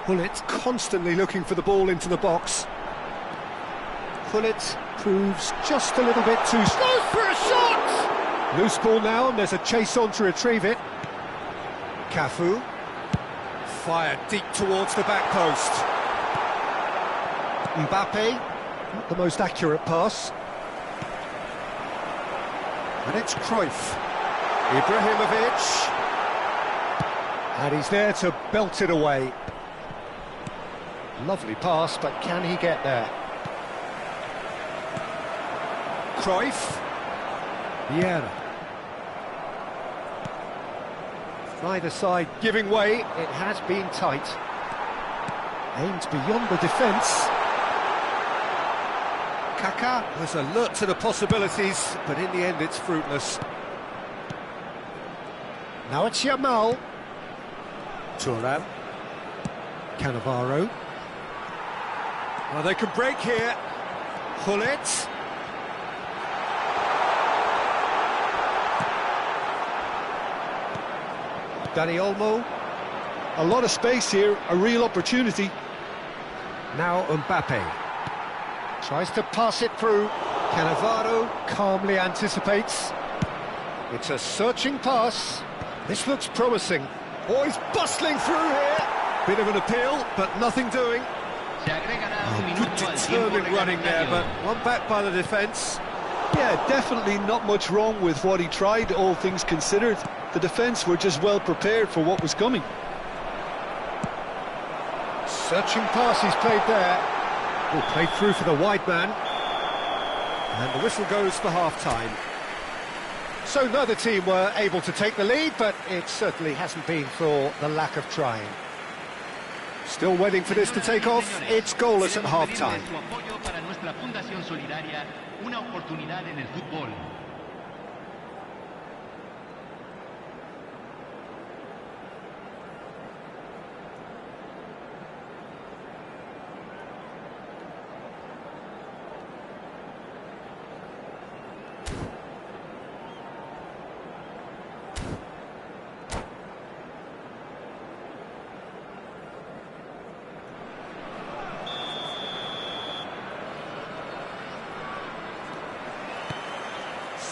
A: Gullit constantly looking for the ball into the box. Gullit proves just a little bit too slow for a shot! Loose ball now, and there's a chase on to retrieve it. Cafu. Fired deep towards the back post. Mbappe. Not the most accurate pass. And it's Cruyff. Ibrahimovic. And he's there to belt it away. Lovely pass, but can he get there? Cruyff. Vieira. Neither side giving way, it has been tight. Aimed beyond the defence. Kaká was alert to the possibilities, but in the end it's fruitless. Now it's Yamal. Thuram. Cannavaro. Well, they can break here. Gullit. Dani Olmo.
B: A lot of space here, a real opportunity.
A: Now Mbappe. Tries to pass it through. Cannavaro calmly anticipates. It's a searching pass. This looks promising. Oh, he's bustling through here. Bit of an appeal, but nothing doing. Good determined running there, but one back by the defence.
B: Yeah, definitely not much wrong with what he tried, all things considered. The defence were just well prepared for what was coming.
A: Searching pass he's played there. Oh, played through for the wide man. And the whistle goes for half-time. So neither team were able to take the lead, but it certainly hasn't been for the lack of trying. Still waiting for this to take off. It's goalless at half-time.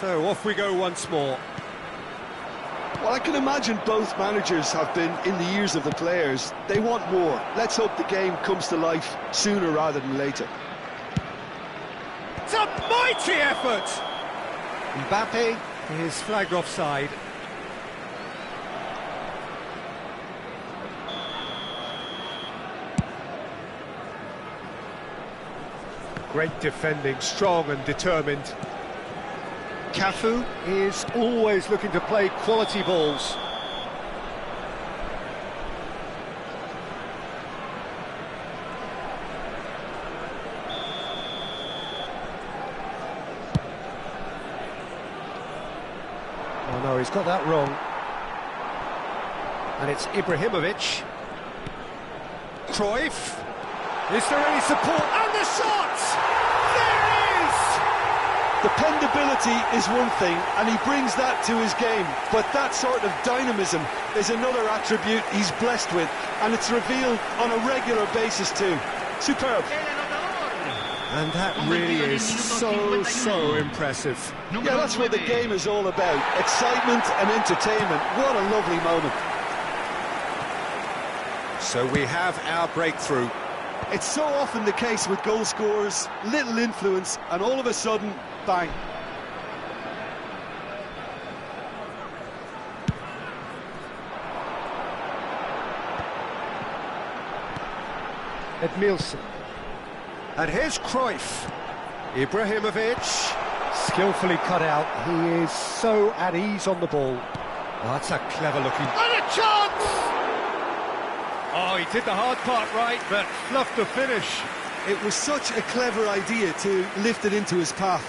A: So off we go once more.
B: Well, I can imagine both managers have been in the ears of the players. They want more. Let's hope the game comes to life sooner rather than later.
A: It's a mighty effort! Mbappe is flagged offside. Great defending, strong and determined. Cafu is always looking to play quality balls. Oh no, he's got that wrong. And it's Ibrahimovic. Cruyff. Is there any support? And the shot! There it is!
B: Dependability is one thing, and he brings that to his game, but that sort of dynamism is another attribute he's blessed with, and it's revealed on a regular basis too. Superb.
A: And that really is so impressive.
B: Yeah, that's what the game is all about. Excitement and entertainment. What a lovely moment.
A: So we have our breakthrough.
B: It's so often the case with goal scorers, little influence, and all of a sudden, bang.
A: Edmilson. And here's Cruyff. Ibrahimovic. Skillfully cut out. He is so at ease on the ball. Oh, that's a clever looking... And a chance! Oh, he did the hard part right, but fluffed the finish.
B: It was such a clever idea to lift it into his path.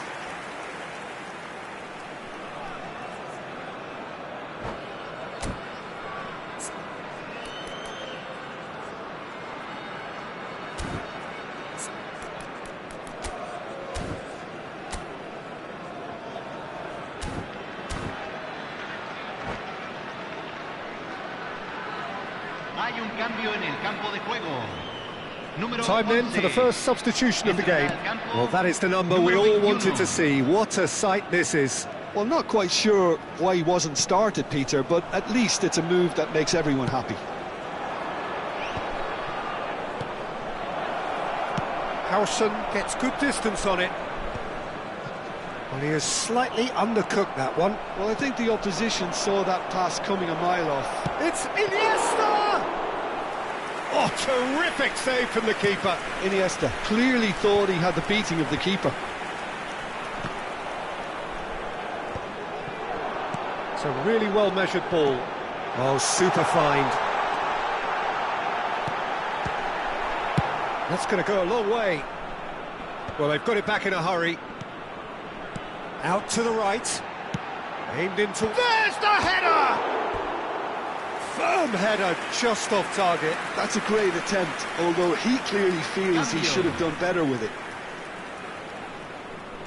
C: Hay un cambio en el campo de juego.
A: Time then for the first substitution of the game. Well, that is the number we all wanted to see. What a sight this is.
B: Well, not quite sure why he wasn't started, Peter, but at least it's a move that makes everyone happy.
A: Howson gets good distance on it. Well, he has slightly undercooked that one.
B: Well, I think the opposition saw that pass coming a mile off.
A: It's Iniesta! Oh, terrific save from the keeper.
B: Iniesta clearly thought he had the beating of the keeper.
A: It's a really well-measured ball. Oh, super find. That's going to go a long way. Well, they've got it back in a hurry. Out to the right. Aimed into... There's the header! Firm header, just off target.
B: That's a great attempt, although he clearly feels he should have done better with it.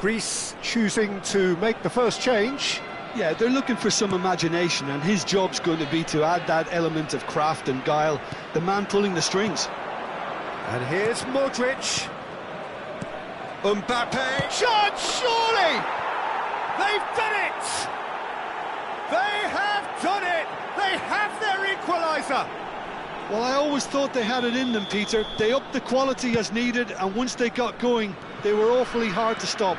A: Greece choosing to make the first change.
B: Yeah, they're looking for some imagination, and his job's going to be to add that element of craft and guile, the man pulling the strings.
A: And here's Modric. Mbappe. Shot, surely! They've done it! They have done it! They have their equaliser!
B: Well, I always thought they had it in them, Peter. They upped the quality as needed, and once they got going, they were awfully hard to stop.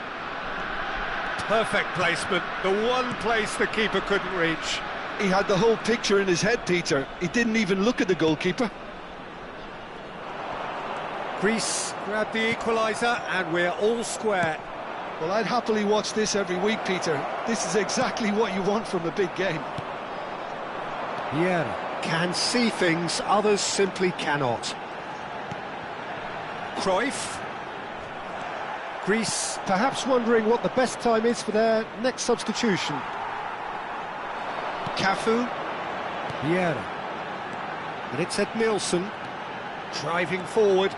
A: Perfect placement, the one place the keeper couldn't reach.
B: He had the whole picture in his head, Peter. He didn't even look at the goalkeeper.
A: Greece grabbed the equaliser, and we're all square.
B: Well, I'd happily watch this every week, Peter. This is exactly what you want from a big game.
A: Yeah, can see things others simply cannot. Cruyff. Greece perhaps wondering what the best time is for their next substitution. Cafu. Vieira. And it's Edmilson driving forward.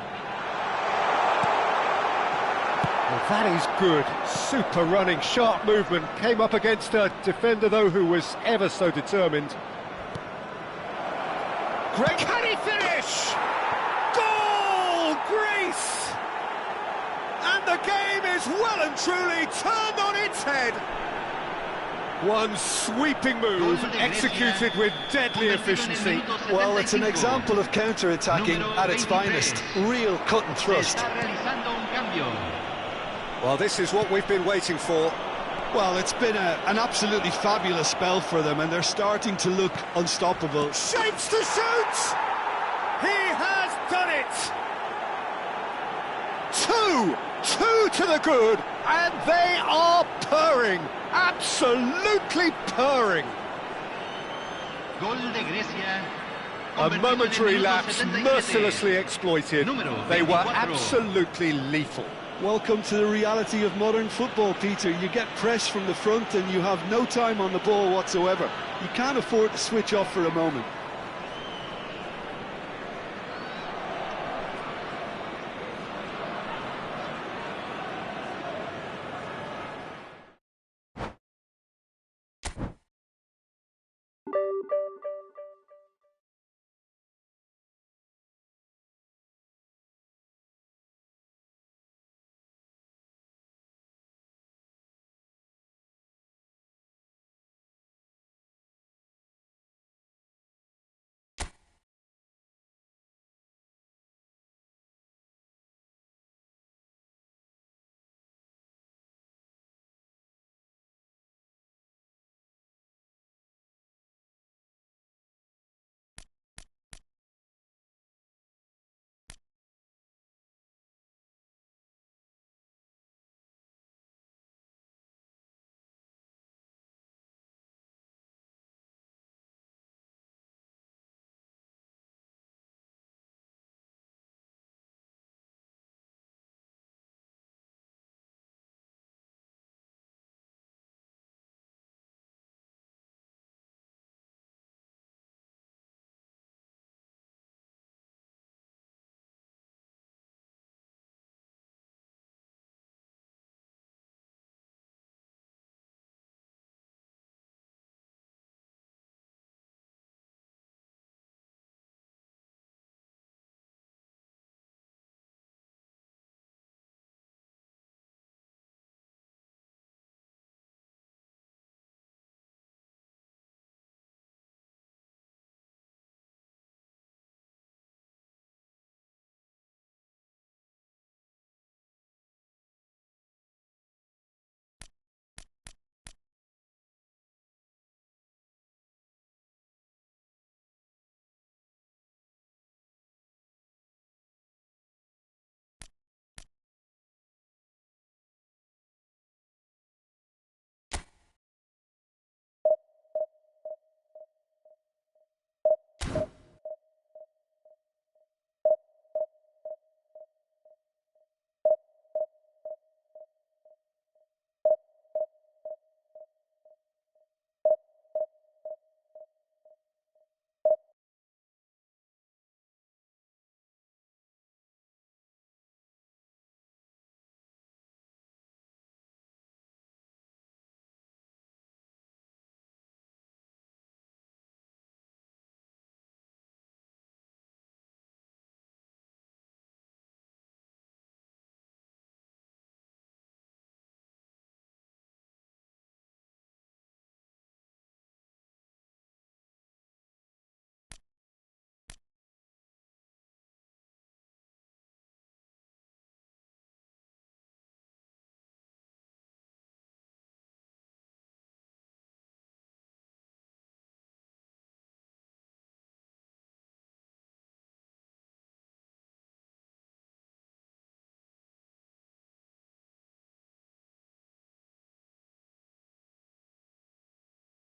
A: Well, that is good. Super running, sharp movement. Came up against a defender, though, who was ever so determined. Great. Can he finish? Goal, Greece! And the game is well and truly turned on its head. One sweeping move executed with deadly efficiency.
B: Well, it's an example of counter-attacking at its finest. Real cut and thrust.
A: Well, this is what we've been waiting for.
B: Well, it's been an absolutely fabulous spell for them, and they're starting to look unstoppable.
A: Shapes to shoot! He has done it! Two to the good, and they are purring, absolutely purring. A momentary lapse mercilessly exploited. They were absolutely lethal.
B: Welcome to the reality of modern football, Peter. You get pressed from the front and you have no time on the ball whatsoever. You can't afford to switch off for a moment.